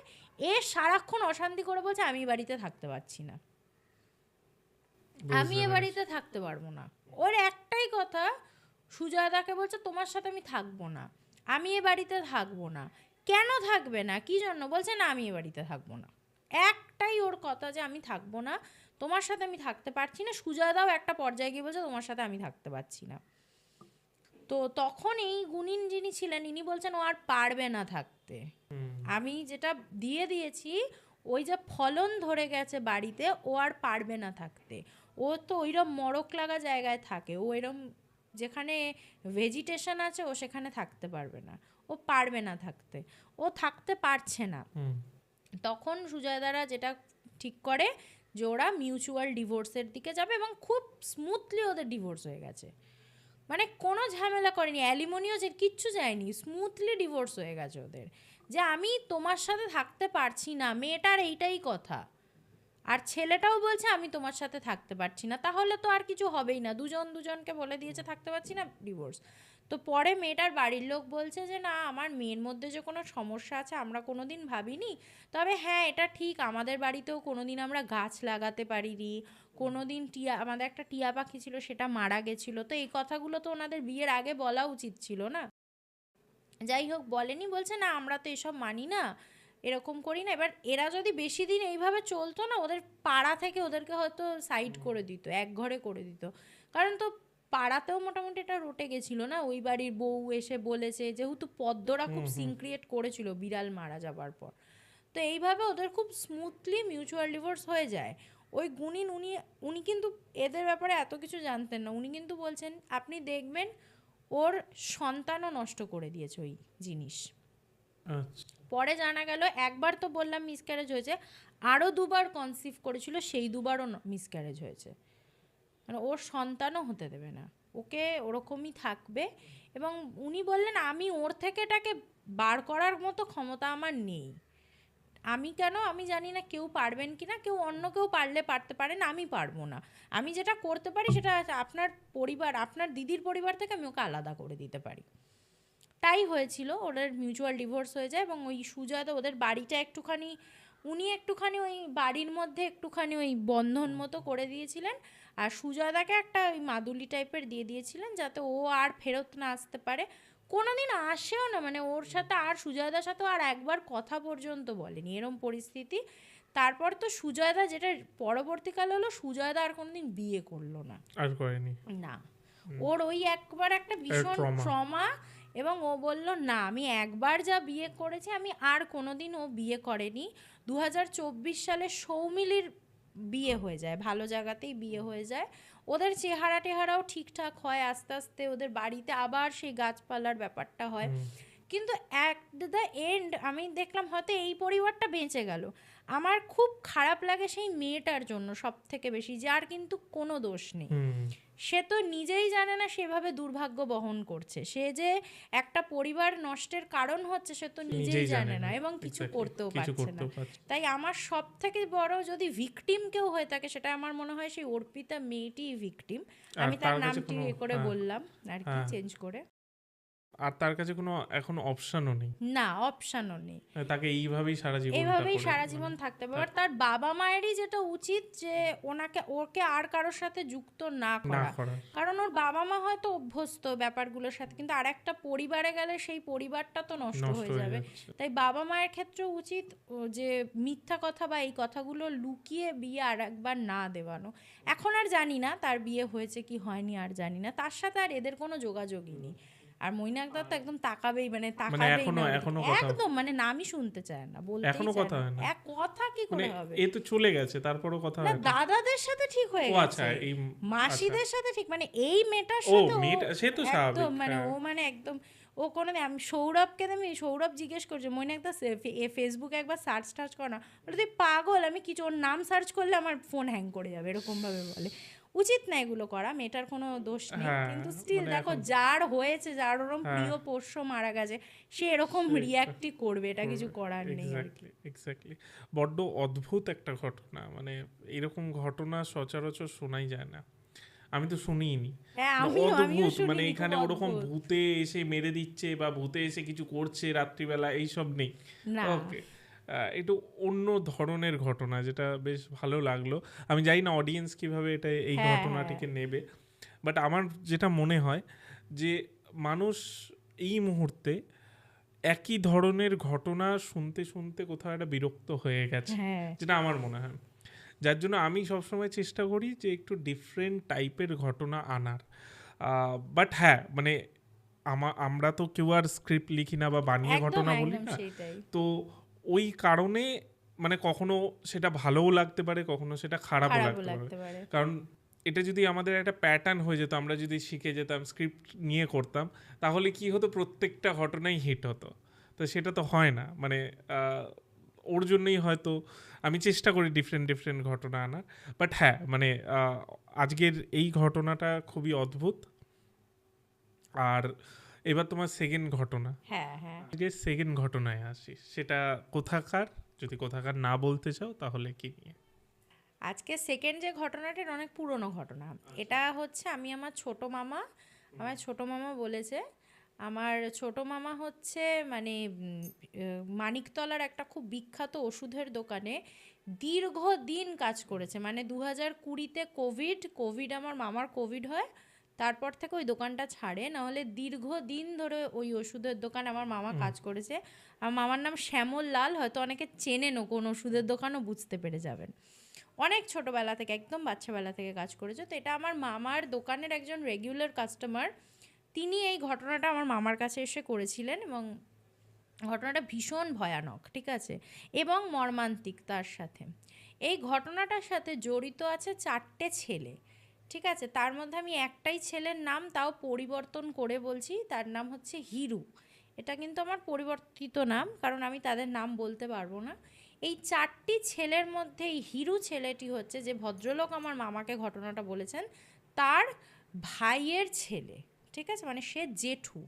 Speaker 1: এ সারাক্ষণ অশান্তি করে বলছে আমি বাড়িতে থাকতে পারছি না, আমি এ বাড়িতে থাকতে পারবো না। ওর একটাই কথা, সুজয়দাকে বলছে তোমার সাথে আমি থাকবো না, আমি এ বাড়িতে থাকবো না। কেন থাকবে না, কি জন্য, বলছে না আমি এ বাড়িতে থাকবো না, একটাই ওর কথা যে আমি থাকবো না, তোমার সাথে আমি থাকতে পারছি না। সুজয়দাও একটা পর্যায়ে গিয়ে বলছে তোমার সাথে আমি থাকতে পারছি না। তো তখন এই গুণিন যিনি ছিলেন ইনি বলছেন ও আর পারবে না থাকতে, আমি যেটা দিয়ে দিয়েছি ওই যে ফলন ধরে গেছে বাড়িতে, ও আর পারবে না থাকতে। ও তো ওইরকম মড়ক লাগা জায়গায় থাকে, ও এরম যেখানে ভেজিটেশন আছে ও সেখানে থাকতে পারবে না, ও পারবে না থাকতে, ও থাকতে পারছে না। তখন সুজয়দারা যেটা ঠিক করে যে ওরা মিউচুয়াল ডিভোর্সের দিকে যাবে, এবং খুব স্মুথলি ওদের ডিভোর্স হয়ে গেছে, মানে কোনো ঝামেলা করেনি, অ্যালিমোনিও যে কিচ্ছু যায়নি, স্মুথলি ডিভোর্স হয়ে গেছে ওদের, যে আমি তোমার সাথে থাকতে পারছি না, মেয়েটার এইটাই কথা, আর ছেলেটাও বলছে আমি তোমার সাথে থাকতে পারছি না, তাহলে তো আর কিছু হবেই না, দুজন দুজনকে বলে দিয়েছে থাকতে পারছি না, ডিভোর্স। তো পরে মেয়েটার বাড়ির লোক বলছে যে না আমার মেয়ের মধ্যে যে কোনো সমস্যা আছে আমরা কোনো দিন ভাবিনি, তবে হ্যাঁ এটা ঠিক আমাদের বাড়িতেও কোনো দিন আমরা গাছ লাগাতে পারিনি, কোনো দিন টিয়া, আমাদের একটা টিয়া পাখি ছিল সেটা মারা গেছিলো, তো এই কথাগুলো তো ওনাদের বিয়ের আগে বলা উচিত ছিল না, যাই হোক বলেনি। বলছে না আমরা তো এসব মানি না, এরকম করি না। এবার এরা যদি বেশি দিন এইভাবে চলতো না, ওদের পাড়া থেকে ওদেরকে হয়তো সাইড করে দিত, এক ঘরে করে দিত, কারণ তো পাড়াতেও মোটামুটি এটা রটে গেছিলো না, ওই বাড়ির বউ এসে বলেছে, যেহেতু পদ্মরা খুব সিন ক্রিয়েট করেছিল বিড়াল মারা যাবার পর, তো এইভাবে ওদের খুব স্মুথলি মিউচুয়াল ডিভোর্স হয়ে যায়। ওই গুণিন উনি উনি কিন্তু এদের ব্যাপারে এত কিছু জানতেন না, উনি কিন্তু বলছেন আপনি দেখবেন ওর সন্তানও নষ্ট করে দিয়েছে ওই জিনিস। পরে জানা গেল একবার তো বললাম মিসক্যারেজ হয়েছে, আরও দুবার কনসিভ করেছিল, সেই দুবারও মিসক্যারেজ হয়েছে, মানে ওর সন্তানও হতে দেবে না, ওকে ওরকমই থাকবে। এবং উনি বললেন আমি ওর থেকে এটাকে বার করার মতো ক্ষমতা আমার নেই, আমি কেন, আমি জানি না কেউ পারবেন কি না, কেউ অন্য কেউ পারলে পারতে পারেন, আমি পারবো না, আমি যেটা করতে পারি সেটা আপনার পরিবার, আপনার দিদির পরিবার থেকে আমি ওকে আলাদা করে দিতে পারি। তাই হয়েছিল, ওদের মিউচুয়াল ডিভোর্স হয়ে যায়। এবং ওই সুজয়দা ওদের বাড়িটা একটুখানি, উনি একটুখানি ওই বাড়ির মধ্যে একটুখানি ওই বন্ধন মতো করে দিয়েছিলেন, আর সুজয়দাকে একটা ওই মাদুলি টাইপের দিয়ে দিয়েছিলেন যাতে ও আর ফেরত না আসতে পারে, কোনো দিন আসেও না, মানে ওর সাথে আর সুজয়দার সাথেও আর একবার কথা পর্যন্ত বলেনি, এরম পরিস্থিতি। তারপর তো সুজয়দা, যেটা পরবর্তীকালে হলো, সুজয়দা আর কোনোদিন বিয়ে করলো না,
Speaker 2: আর করেনি
Speaker 1: না, ওর ওই একবার একটা ভীষণ ট্রমা, এবং ও বলল না আমি একবার যা বিয়ে করেছি, আমি আর কোনোদিন ও বিয়ে করেনি। 2024 সালে সৌমিলির বিয়ে হয়ে যায়, ভালো জায়গাতেই বিয়ে হয়ে যায়। ওদের চেহারা টেহারাও ঠিকঠাক হয়, আস্তে আস্তে ওদের বাড়িতে আবার সেই গাছপালার ব্যাপারটা হয়। কিন্তু অ্যাট দ্য এন্ড আমি দেখলাম হয়তো এই পরিবারটা বেঁচে গেল। আমার খুব খারাপ লাগে সেই মেয়েটার জন্য সব থেকে বেশি, যার কিন্তু কোনো দোষ নেই। সে তো নিজেই জানে না সেভাবে দুর্ভাগ্য বহন করছে, সে যে একটা পরিবার নষ্টের কারণ হচ্ছে সে তো নিজেই জানে না এবং কিছু করতেও পারছে না। তাই আমার সব থেকে বড় যদি ভিকটিম কেউ হয়ে থাকে সেটা আমার মনে হয় সেই অর্পিতা মেয়েটিই ভিকটিম। আমি তার নামটি করে বললাম আর কি, চেঞ্জ করে।
Speaker 2: আর তার কাছে কোনো এখন অপশনও নেই,
Speaker 1: না অপশনও নেই,
Speaker 2: তাকে এইভাবেই সারা জীবন
Speaker 1: থাকতে হবে। আর তার বাবা মায়েরই যেটা উচিত যে ওকে আর কারোর সাথে যুক্ত না করা, কারণ ওর বাবা মা হয়তো অভ্যস্ত ব্যাপারগুলোর সাথে, কিন্তু আর একটা পরিবারে গেলে সেই পরিবারটা তো নষ্ট হয়ে যাবে। তাই বাবা মায়ের ক্ষেত্রে উচিত যে মিথ্যা কথা বা এই কথাগুলো লুকিয়ে বিয়ে আর একবার না দেওয়ানো। এখন আর জানি না তার বিয়ে হয়েছে কি হয়নি, আর জানি না, তার সাথে আর এদের কোনো যোগাযোগই নেই। আর মৈনাকদা তো একদম তাকাবেই, মানে একদম মানে নামই শুনতে চায় না, বলতেই চায় না, এক কথা কি করে হবে।
Speaker 2: এ তো চলে গেছে, তারপরও কথা হয় না।
Speaker 1: দাদাদের সাথে ঠিক হয়ে গেছে, মাসিদের সাথে ঠিক, মানে এই মেয়েটার সাথে
Speaker 2: সে তো স্বাভাবিক,
Speaker 1: মানে ও মানে একদম ও কোনো, আমি সৌরভ জিজ্ঞেস করছে মৈনাকদা ফেসবুকে একবার সার্চ টার্চ কর না, বলে তুই পাগল, আমি কিছু ওর নাম সার্চ করলে আমার ফোন হ্যাং করে যাবে, এরকম ভাবে বলে। উচিত না এগুলো করা, মেয়েটার কোনো দোষ নেই, কিন্তু স্টিল দেখো যার হয়েছে, যার ওরকম প্রিয় পোষ্য মারা গেছে, সে এরকম রিয়াক্টই করবে, এটা কিছু করার নেই।
Speaker 2: এক্স্যাক্টলি, বড্ড অদ্ভুত একটা ঘটনা, মানে এরকম ঘটনা সচরাচর শোনাই যায় না, আমি তো শুনিনি। অদ্ভুত, মানে এখানে ওরকম ভূতে এসে মেরে দিচ্ছে বা ভূতে এসে কিছু করছে রাত্রিবেলা, এইসব নেই। ওকে, একটু অন্য ধরনের ঘটনা, যেটা বেশ ভালো লাগলো। আমি জানি না অডিয়েন্স কিভাবে এই ঘটনাটিকে নেবে, বাট আমার যেটা মনে হয় যে মানুষ এই মুহূর্তে একই ধরনের ঘটনা শুনতে শুনতে কোথাও একটা বিরক্ত হয়ে গেছে, যেটা আমার মনে হয়। যার জন্য আমি সবসময় চেষ্টা করি যে একটু ডিফারেন্ট টাইপের ঘটনা আনার। বাট হ্যাঁ, মানে আমরা তো কেউ আর স্ক্রিপ্ট লিখি না বা বানিয়ে ঘটনা বলি না, তো ওই কারণে মানে কখনো সেটা ভালোও লাগতে পারে, কখনো সেটা খারাপও লাগতে পারে। কারণ এটা যদি আমাদের একটা প্যাটার্ন হয়ে যেত, আমরা যদি শিখে যেতাম, স্ক্রিপ্ট নিয়ে করতাম, তাহলে কি হতো, প্রত্যেকটা ঘটনাই হিট হতো। তো সেটা তো হয় না, মানে ওর জন্যই হয়তো আমি চেষ্টা করি ডিফারেন্ট ঘটনা আনার। বাট হ্যাঁ, মানে আজকের এই ঘটনাটা খুবই অদ্ভুত। আর এবার তোমার সেকেন্ড ঘটনা, আজকে সেকেন্ড ঘটনায় আসি, সেটা কোথাকার, যদি কোথাকার না বলতে চাও তাহলে কি নিয়ে?
Speaker 1: আজকে সেকেন্ড যে ঘটনাটির অনেক পুরনো ঘটনা, এটা হচ্ছে আমার ছোট মামা বলেছে। আমার ছোট মামা হচ্ছে মানে মানিকতলার একটা খুব বিখ্যাত ওষুধের দোকানে দীর্ঘদিন কাজ করেছে, মানে 2020-তে কোভিড আমার মামার কোভিড হয়, তারপর থেকে ওই দোকানটা ছাড়ে, নাহলে দীর্ঘদিন ধরে ওই ওষুধের দোকান আমার মামা কাজ করেছে। আমার মামার নাম শ্যামল লাল, হয়তো অনেকে চেনেনও, কোন ওষুধের দোকানও বুঝতে পেরে যাবেন। অনেক ছোটোবেলা থেকে, একদম বাচ্চাবেলা থেকে কাজ করেছে। তো এটা আমার মামার দোকানের একজন রেগুলার কাস্টমার, তিনি এই ঘটনাটা আমার মামার কাছে এসে করেছিলেন, এবং ঘটনাটা ভীষণ ভয়ানক, ঠিক আছে, এবং মর্মান্তিক। তার সাথে এই ঘটনাটার সাথে জড়িত আছে 4টে ছেলে, ঠিক আছে। তার মধ্যে আমি একটাই ছেলের নাম তাও পরিবর্তন করে বলছি, তার নাম হচ্ছে হিরু। এটা কিন্তু আমার পরিবর্তিত নাম, কারণ আমি তাদের নাম বলতে পারবো না। এই 4টি ছেলের মধ্যে এই হিরু ছেলেটি হচ্ছে, যে ভদ্রলোক আমার মামাকে ঘটনাটা বলেছেন, তার ভাইয়ের ছেলে, ঠিক আছে, মানে সে জেঠু,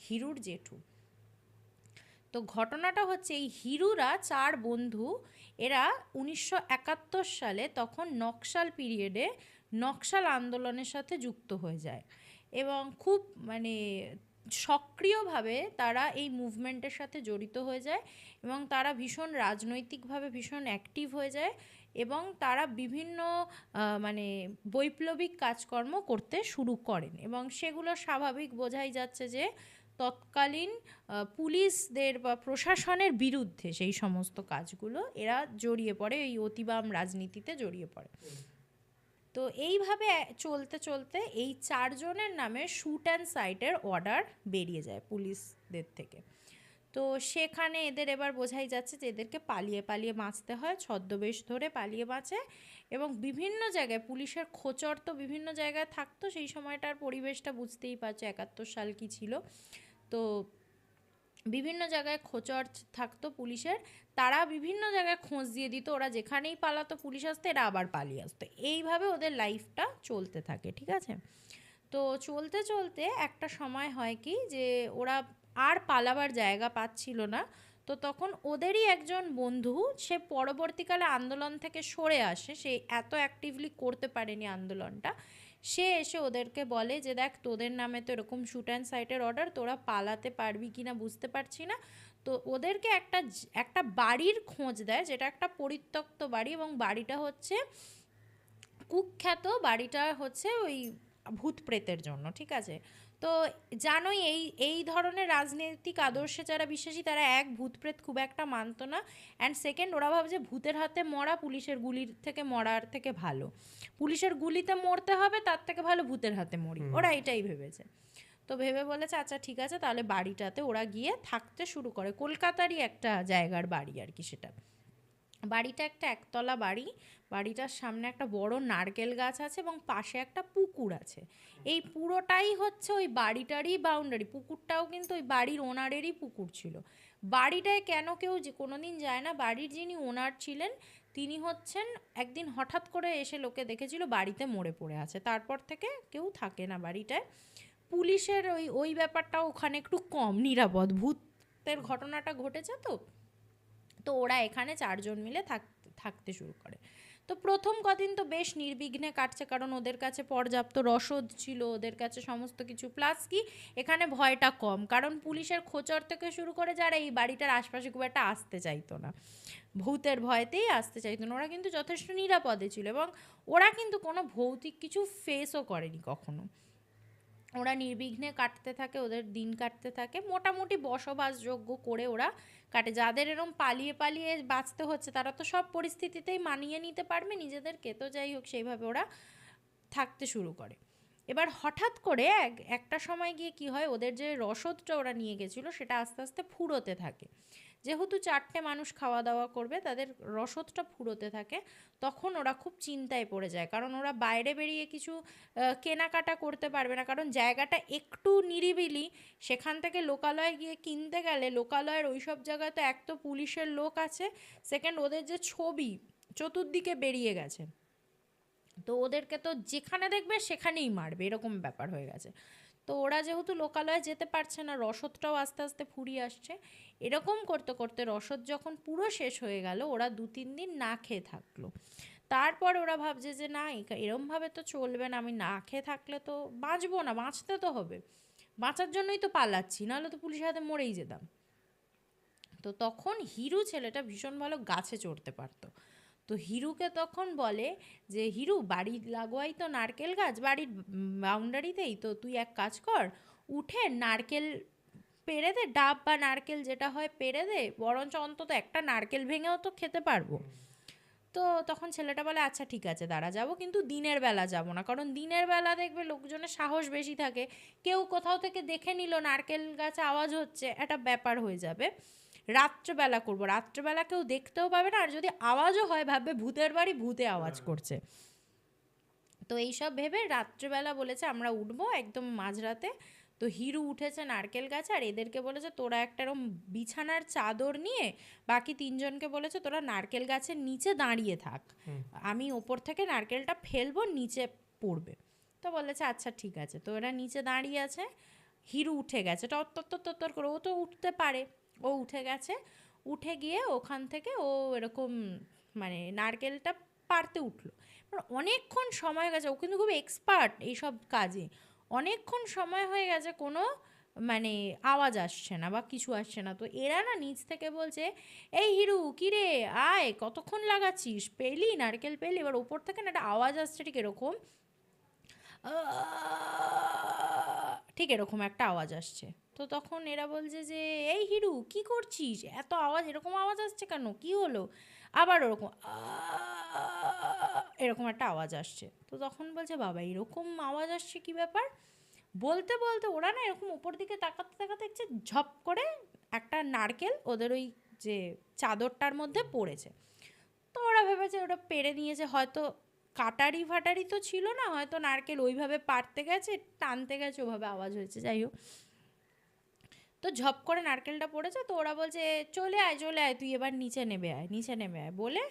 Speaker 1: হিরুর জেঠু। তো ঘটনাটা হচ্ছে এই হিরুরা 4 বন্ধু, এরা 1971 সালে, তখন নকশাল পিরিয়ডে নকশাল আন্দোলনের সাথে যুক্ত হয়ে যায়, এবং খুব মানে সক্রিয়ভাবে তারা এই মুভমেন্টের সাথে জড়িত হয়ে যায়, এবং তারা ভীষণ রাজনৈতিকভাবে ভীষণ অ্যাক্টিভ হয়ে যায়, এবং তারা বিভিন্ন মানে বৈপ্লবিক কাজকর্ম করতে শুরু করেন, এবং সেগুলো স্বাভাবিক, বোঝাই যাচ্ছে যে তৎকালীন পুলিশদের বা প্রশাসনের বিরুদ্ধে সেই সমস্ত কাজগুলো এরা জড়িয়ে পড়ে, এই অতিবাম রাজনীতিতে জড়িয়ে পড়ে। তো এইভাবে চলতে চলতে এই 4 জনের নামে শ্যুট অ্যান্ড সাইটের অর্ডার বেরিয়ে যায় পুলিশদের থেকে। তো সেখানে এদের এবার বোঝাই যাচ্ছে যে এদেরকে পালিয়ে পালিয়ে বাঁচতে হয়, ছদ্মবেশ ধরে পালিয়ে বাঁচে। এবং বিভিন্ন জায়গায় পুলিশের খোঁচর তো বিভিন্ন জায়গায় থাকতো, সেই সময়টার পরিবেশটা বুঝতেই পারছো, 71 সাল কি ছিল। তো বিভিন্ন জায়গায় খোঁচর থাকতো পুলিশের, তারা বিভিন্ন জায়গায় খোঁজ দিয়ে দিত, ওরা যেখানেই পালাতো পুলিশ আসতো, এরা আবার পালিয়ে আসতো। এইভাবে ওদের লাইফটা চলতে থাকে, ঠিক আছে। তো চলতে চলতে একটা সময় হয় কি যে ওরা আর পালাবার জায়গা পাচ্ছিল না। তো তখন ওদেরই একজন বন্ধু, সে পরবর্তীকালে আন্দোলন থেকে সরে আসে, সে এত অ্যাক্টিভলি করতে পারেনি আন্দোলনটা। সে এসে ওদেরকে বলে যে দেখ, তোদের নামে তো এরকম শ্যুট অ্যান্ড সাইটের অর্ডার, তোরা পালাতে পারবি কি না বুঝতে পারছি না। তো ওদেরকে একটা বাড়ির খোঁজ দেয়, যেটা একটা পরিত্যক্ত বাড়ি, এবং বাড়িটা হচ্ছে কুখ্যাত, বাড়িটা হচ্ছে ওই ভূত প্রেতের জন্য, ঠিক আছে। তো জানোই এই ধরনের রাজনৈতিক আদর্শে যারা বিশ্বাসী, তারা এক, ভূত প্রেত খুব একটা মানতো না, অ্যান্ড সেকেন্ড, ওরা ভাবে যে ভূতের হাতে মরা পুলিশের গুলির থেকে মরার থেকে ভালো, পুলিশের গুলিতে মরতে হবে তার থেকে ভালো ভূতের হাতে মরি, ওরা এটাই ভেবেছে। তো ভেবে বলেছে আচ্ছা ঠিক আছে, তাহলে বাড়িটাতে ওরা গিয়ে থাকতে শুরু করে। কলকাতারই একটা জায়গার বাড়ি আর কি সেটা। বাড়িটা একটা একতলা বাড়ি, বাড়িটার সামনে একটা বড় নারকেল গাছ আছে এবং পাশে একটা পুকুর আছে। এই পুরোটাই হচ্ছে ওই বাড়িটারই বাউন্ডারি, পুকুরটাও কিন্তু ওই বাড়ির ওনারেরই পুকুর ছিল। বাড়িটায় কেন কেউ যে কোনো দিন যায় না, বাড়ির যিনি ওনার ছিলেন তিনি হচ্ছেন, একদিন হঠাৎ করে এসে লোকে দেখেছিল বাড়িতে মরে পড়ে আছে, তারপর থেকে কেউ থাকে না বাড়িটায়। পুলিশের ওই ওই ব্যাপারটাও ওখানে একটু কম, নিরাপদ, ভূতের ঘটনাটা ঘটেছে তো। তো ওরা এখানে 4 জন মিলে থাকতে শুরু করে। তো প্রথম কদিন তো বেশ নির্বিঘ্নে কাটছে, কারণ ওদের কাছে পর্যাপ্ত রসদ ছিল, ওদের কাছে সমস্ত কিছু, প্লাস কি এখানে ভয়টা কম, কারণ পুলিশের খোঁচর থেকে শুরু করে যারা এই বাড়িটার আশপাশে খুব একটা আসতে চাইতো না, ভূতের ভয়তেই আসতে চাইতো না, ওরা কিন্তু যথেষ্ট নিরাপদে ছিল, এবং ওরা কিন্তু কোনো ভৌতিক কিছু ফেসও করেনি কখনো। ওরা নির্বিঘ্নে কাটতে থাকে, ওদের দিন কাটতে থাকে, মোটামুটি বসবাসযোগ্য করে ওরা কাটে। যাদের এরম পালিয়ে পালিয়ে বাঁচতে হচ্ছে তারা তো সব পরিস্থিতিতেই মানিয়ে নিতে পারবে নিজেদেরকে, তো যাই হোক সেইভাবে ওরা থাকতে শুরু করে। এবার হঠাৎ করে একটা সময় গিয়ে কি হয়, ওদের যে রসদটা ওরা নিয়ে গেছিলো সেটা আস্তে আস্তে ফুরোতে থাকে। যেহেতু 4টে মানুষ খাওয়া দাওয়া করবে, তাদের রসদটা ফুরোতে থাকে। তখন ওরা খুব চিন্তায় পড়ে যায়, কারণ ওরা বাইরে বেরিয়ে কিছু কেনাকাটা করতে পারবে না, কারণ জায়গাটা একটু নিরিবিলি, সেখান থেকে লোকালয়ে গিয়ে কিনতে গেলে লোকালয়ের ওই সব জায়গায় তো এক তো পুলিশের লোক আছে, সেকেন্ড ওদের যে ছবি চতুর্দিকে বেরিয়ে গেছে, তো ওদেরকে তো যেখানে দেখবে সেখানেই মারবে, এরকম ব্যাপার হয়ে গেছে। তো ওরা যেহেতু লোকালয়ে যেতে পারছে না, রসদটাও আস্তে আস্তে ফুরিয়ে আসছে, এরকম করতে করতে রসদ যখন পুরো শেষ হয়ে গেল, ওরা 2-3 দিন না খেয়ে থাকলো। তারপর ওরা ভাবছে যে না, এরমভাবে তো চলবে না, আমি না খেয়ে থাকলে তো বাঁচবো না, বাঁচতে তো হবে, বাঁচার জন্যই তো পালাচ্ছি, নাহলে তো পুলিশের হাতে মরেই যেতাম। তো তখন হিরু ছেলেটা ভীষণ ভালো গাছে চড়তে পারতো। তো হিরুকে তখন বলে যে হিরু, বাড়ির লাগোয়াই তো নারকেল গাছ, বাড়ির বাউন্ডারিতেই তো, তুই এক কাজ কর, উঠে নারকেল পেড়ে দে, ডাব বা নারকেল যেটা হয় পেড়ে দে, বরঞ্চ অন্তত একটা নারকেল ভেঙেও তো খেতে পারবো। তো তখন ছেলেটা বলে আচ্ছা ঠিক আছে দাঁড়া, যাবো, কিন্তু দিনের বেলা যাব না, কারণ দিনের বেলা দেখবে লোকজনের সাহস বেশি থাকে, কেউ কোথাও থেকে দেখে নিল নারকেল গাছে আওয়াজ হচ্ছে, একটা ব্যাপার হয়ে যাবে। রাত্রেবেলা করবো, রাত্রেবেলা কেউ দেখতেও পাবে না, আর যদি আওয়াজও হয় ভাববে ভূতের বাড়ি, ভূতে আওয়াজ করছে। তো এইসব ভেবে রাত্রেবেলা বলেছে আমরা উঠবো একদম মাঝরাতে। তো হিরু উঠেছে নারকেল গাছে, আর এদেরকে বলেছে তোরা একটা এরকম বিছানার চাদর নিয়ে, বাকি 3 জনকে বলেছে তোরা নারকেল গাছের নিচে দাঁড়িয়ে থাক, আমি ওপর থেকে নারকেলটা ফেলবো, নিচে পড়বে। তো বলেছে আচ্ছা ঠিক আছে। তো এরা নিচে দাঁড়িয়ে আছে, হিরু উঠে গেছে টর করে, ও তো উঠতে পারে, ও উঠে গেছে, উঠে গিয়ে ওখান থেকে ও এরকম মানে নারকেলটা পারতে উঠলো। অনেকক্ষণ সময় গেছে, ও কিন্তু খুব এক্সপার্ট এইসব কাজে, অনেকক্ষণ সময় হয়ে গেছে, কোনো মানে আওয়াজ আসছে না বা কিছু আসছে না। তো এরা না নিচ থেকে বলছে এই হিরু কিরে আয়, কতক্ষণ লাগাচ্ছিস, পেলি নারকেল পেলি? এবার ওপর থেকে না একটা আওয়াজ আসছে, ঠিক এরকম, ঠিক এরকম একটা আওয়াজ আসছে। তো তখন এরা বলছে যে এই হিরু কি করছিস, এত আওয়াজ, এরকম আওয়াজ আসছে কেন, কি হলো? আবার ওরকম এরকম একটা আওয়াজ আসছে। তো তখন বলছে বাবা এরকম আওয়াজ আসছে কী ব্যাপার, বলতে বলতে ওরা না এরকম উপর দিকে তাকাতে তাকাতে দেখছে ঝপ করে একটা নারকেল ওদের ওই যে চাদরটার মধ্যে পড়েছে। তো ওরা ভেবেছে ওটা পেরে নিয়েছে, হয়তো কাটারি ফাটারি তো ছিল না, হয়তো নারকেল ওইভাবে পাড়তে গেছে, টানতে গেছে, ওভাবে আওয়াজ হয়েছে, যাই হোক। তো ঝপ করে নারকেলটা পড়েছে, তো ওরা বলছে চলে আয় চলে আয়, তুই এবার নিচে নেমে আয় নিচে নেমে আয় বলে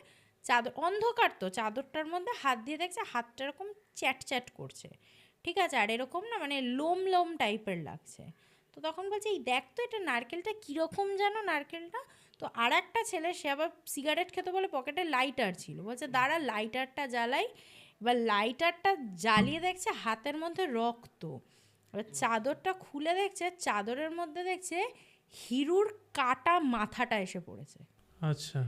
Speaker 1: চাদর, অন্ধকার তো, চাদরটার মধ্যে হাত দিয়ে দেখছে হাতটা এরকম চ্যাট চ্যাট করছে, ঠিক আছে, আর এরকম না মানে লোম লোম টাইপের লাগছে। তো তখন বলছে এই দেখ তো এটা নারকেলটা কীরকম যেন নারকেলটা। তো আর একটা ছেলে, সে আবার সিগারেট খেতে বলে পকেটে লাইটার ছিল, বলছে দাঁড়া লাইটারটা জ্বালাই। এবার লাইটারটা জ্বালিয়ে দেখছে হাতের মধ্যে রক্ত। এবার চাদরটা খুলে দেখছে, চাদরের মধ্যে দেখছে হিরুর কাটা মাথাটা এসে পড়েছে।
Speaker 2: আচ্ছা।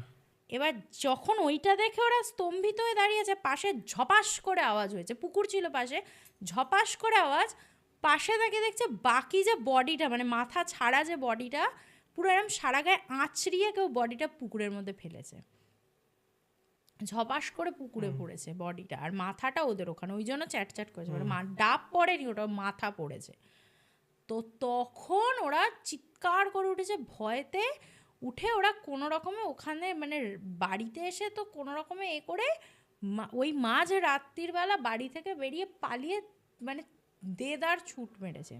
Speaker 1: এবার যখন ওইটা দেখে ওরা স্তম্ভিত হয়ে দাঁড়িয়েছে, পাশে ঝপাস করে আওয়াজ হয়েছে, পুকুর ছিল পাশে, ঝপাস করে আওয়াজ, পাশে তাকে দেখছে বাকি যে বডিটা মানে মাথা ছাড়া যে বডিটা পুরো এরকম সারা গায়ে আঁচড়িয়ে কেউ বডিটা পুকুরের মধ্যে ফেলেছে, ঝপাস করে পুকুরে পড়েছে বডিটা, আর মাথাটা ওদের ওখানে, ওই জন্য চ্যাট চ্যাট করেছে, মানে ডাব পড়েনি, ওটা মাথা পড়েছে। তো তখন ওরা চিৎকার করে উঠেছে ভয়েতে, উঠে ওরা কোনো রকমে ওখানে মানে বাড়িতে এসে তো কোনো রকমে করে ওই মাঝ রাত্রির বেলা বাড়ি থেকে বেরিয়ে পালিয়ে মানে দেদার ছুট মেরেছে।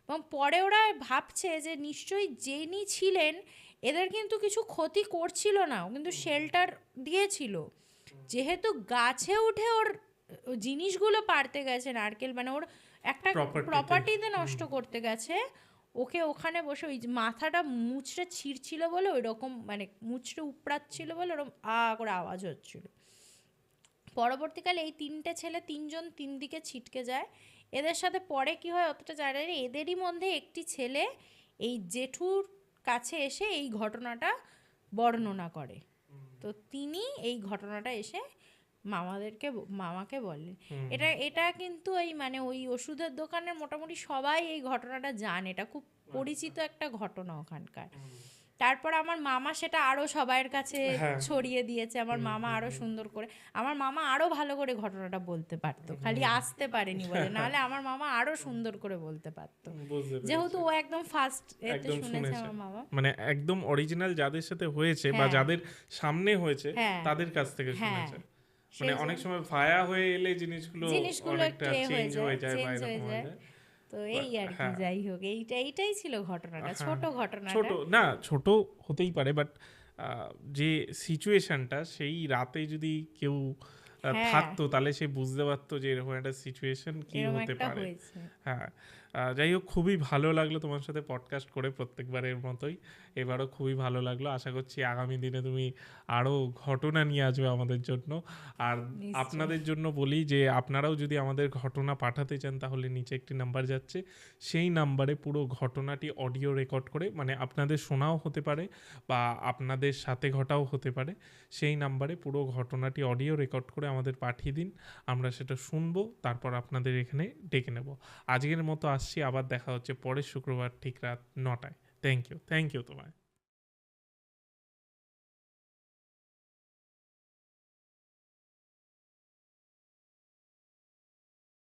Speaker 1: এবং পরে ওরা ভাবছে যে নিশ্চয়ই যিনি ছিলেন এদের কিন্তু কিছু ক্ষতি করছিল না, ও কিন্তু শেল্টার দিয়েছিল, যেহেতু গাছে উঠে ওর জিনিসগুলো পারতে গেছে, নারকেল মানে ওর একটা প্রপার্টিতে নষ্ট করতে গেছে, ওকে ওখানে বসে ওই মাথাটা মুচড়ে ছিঁড়ছিল বলে ওই রকম মানে মুচড়ে উপড়াচ্ছিল বলে ওরকম করে আওয়াজ হচ্ছিল। পরবর্তীকালে এই তিনটে ছেলে তিনজন তিন দিকে ছিটকে যায়। এদের সাথে পরে কি হয় অতটা জানে না, এদেরই মধ্যে একটি ছেলে এই জেঠুর কাছে এসে এই ঘটনাটা বর্ণনা করে। তো তিনি এই ঘটনাটা এসে মামাকে বলেন। এটা কিন্তু এই মানে ওই ওষুধের দোকানের মোটামুটি সবাই এই ঘটনাটা জানে, এটা খুব পরিচিত একটা ঘটনা ওখানকার। তারপর আমার মামা সেটা আরো সবার কাছে ছড়িয়ে দিয়েছে, আমার মামা আরো সুন্দর করে, আমার মামা আরো ভালো করে ঘটনাটা বলতে পারতো, খালি আসতে পারেনি বলে, নাহলে আমার মামা আরো সুন্দর করে বলতে পারতো, যেহেতু ও একদম ফার্স্ট এতে শুনেছে আমার মামা,
Speaker 2: মানে একদম অরিজিনাল যাদের সাথে হয়েছে বা যাদের সামনে হয়েছে তাদের কাছ থেকে শুনেছে। মানে অনেক সময় ভায়া হয়ে এলে জিনিসগুলো অনেকটা চেঞ্জ হয়ে যায় বা এরকম হয়ে যায়।
Speaker 1: তো এই আর কি, যাই হোক এইটাই ছিল ঘটনাটা, ছোট ঘটনা,
Speaker 2: ছোট না, ছোট হতেই পারে, বাট যে সিচুয়েশনটা সেই রাতে যদি কেউ থাকতো তাহলে সে বুঝতে পারতো যে এরকম একটা সিচুয়েশন কি হতে পারে। হ্যাঁ, যাই হোক খুবই ভালো লাগলো তোমার সাথে পডকাস্ট করে, প্রত্যেকবারের মতোই এবারও খুবই ভালো লাগলো। আশা করছি আগামী দিনে তুমি আরও ঘটনা নিয়ে আসবে আমাদের জন্য। আর আপনাদের জন্য বলি যে আপনারাও যদি আমাদের ঘটনা পাঠাতে চান তাহলে নিচে একটি নাম্বার যাচ্ছে, সেই নাম্বারে পুরো ঘটনাটি অডিও রেকর্ড করে, মানে আপনাদের শোনাও হতে পারে বা আপনাদের সাথে ঘটাও হতে পারে, সেই নাম্বারে পুরো ঘটনাটি অডিও রেকর্ড করে আমাদের পাঠিয়ে দিন, আমরা সেটা শুনবো, তারপর আপনাদের এখানে ডেকে নেব। আজকের মতো আসছি, আবার দেখা হচ্ছে পরের শুক্রবার ঠিক রাত 9টায়। থ্যাংক ইউ তোমায়।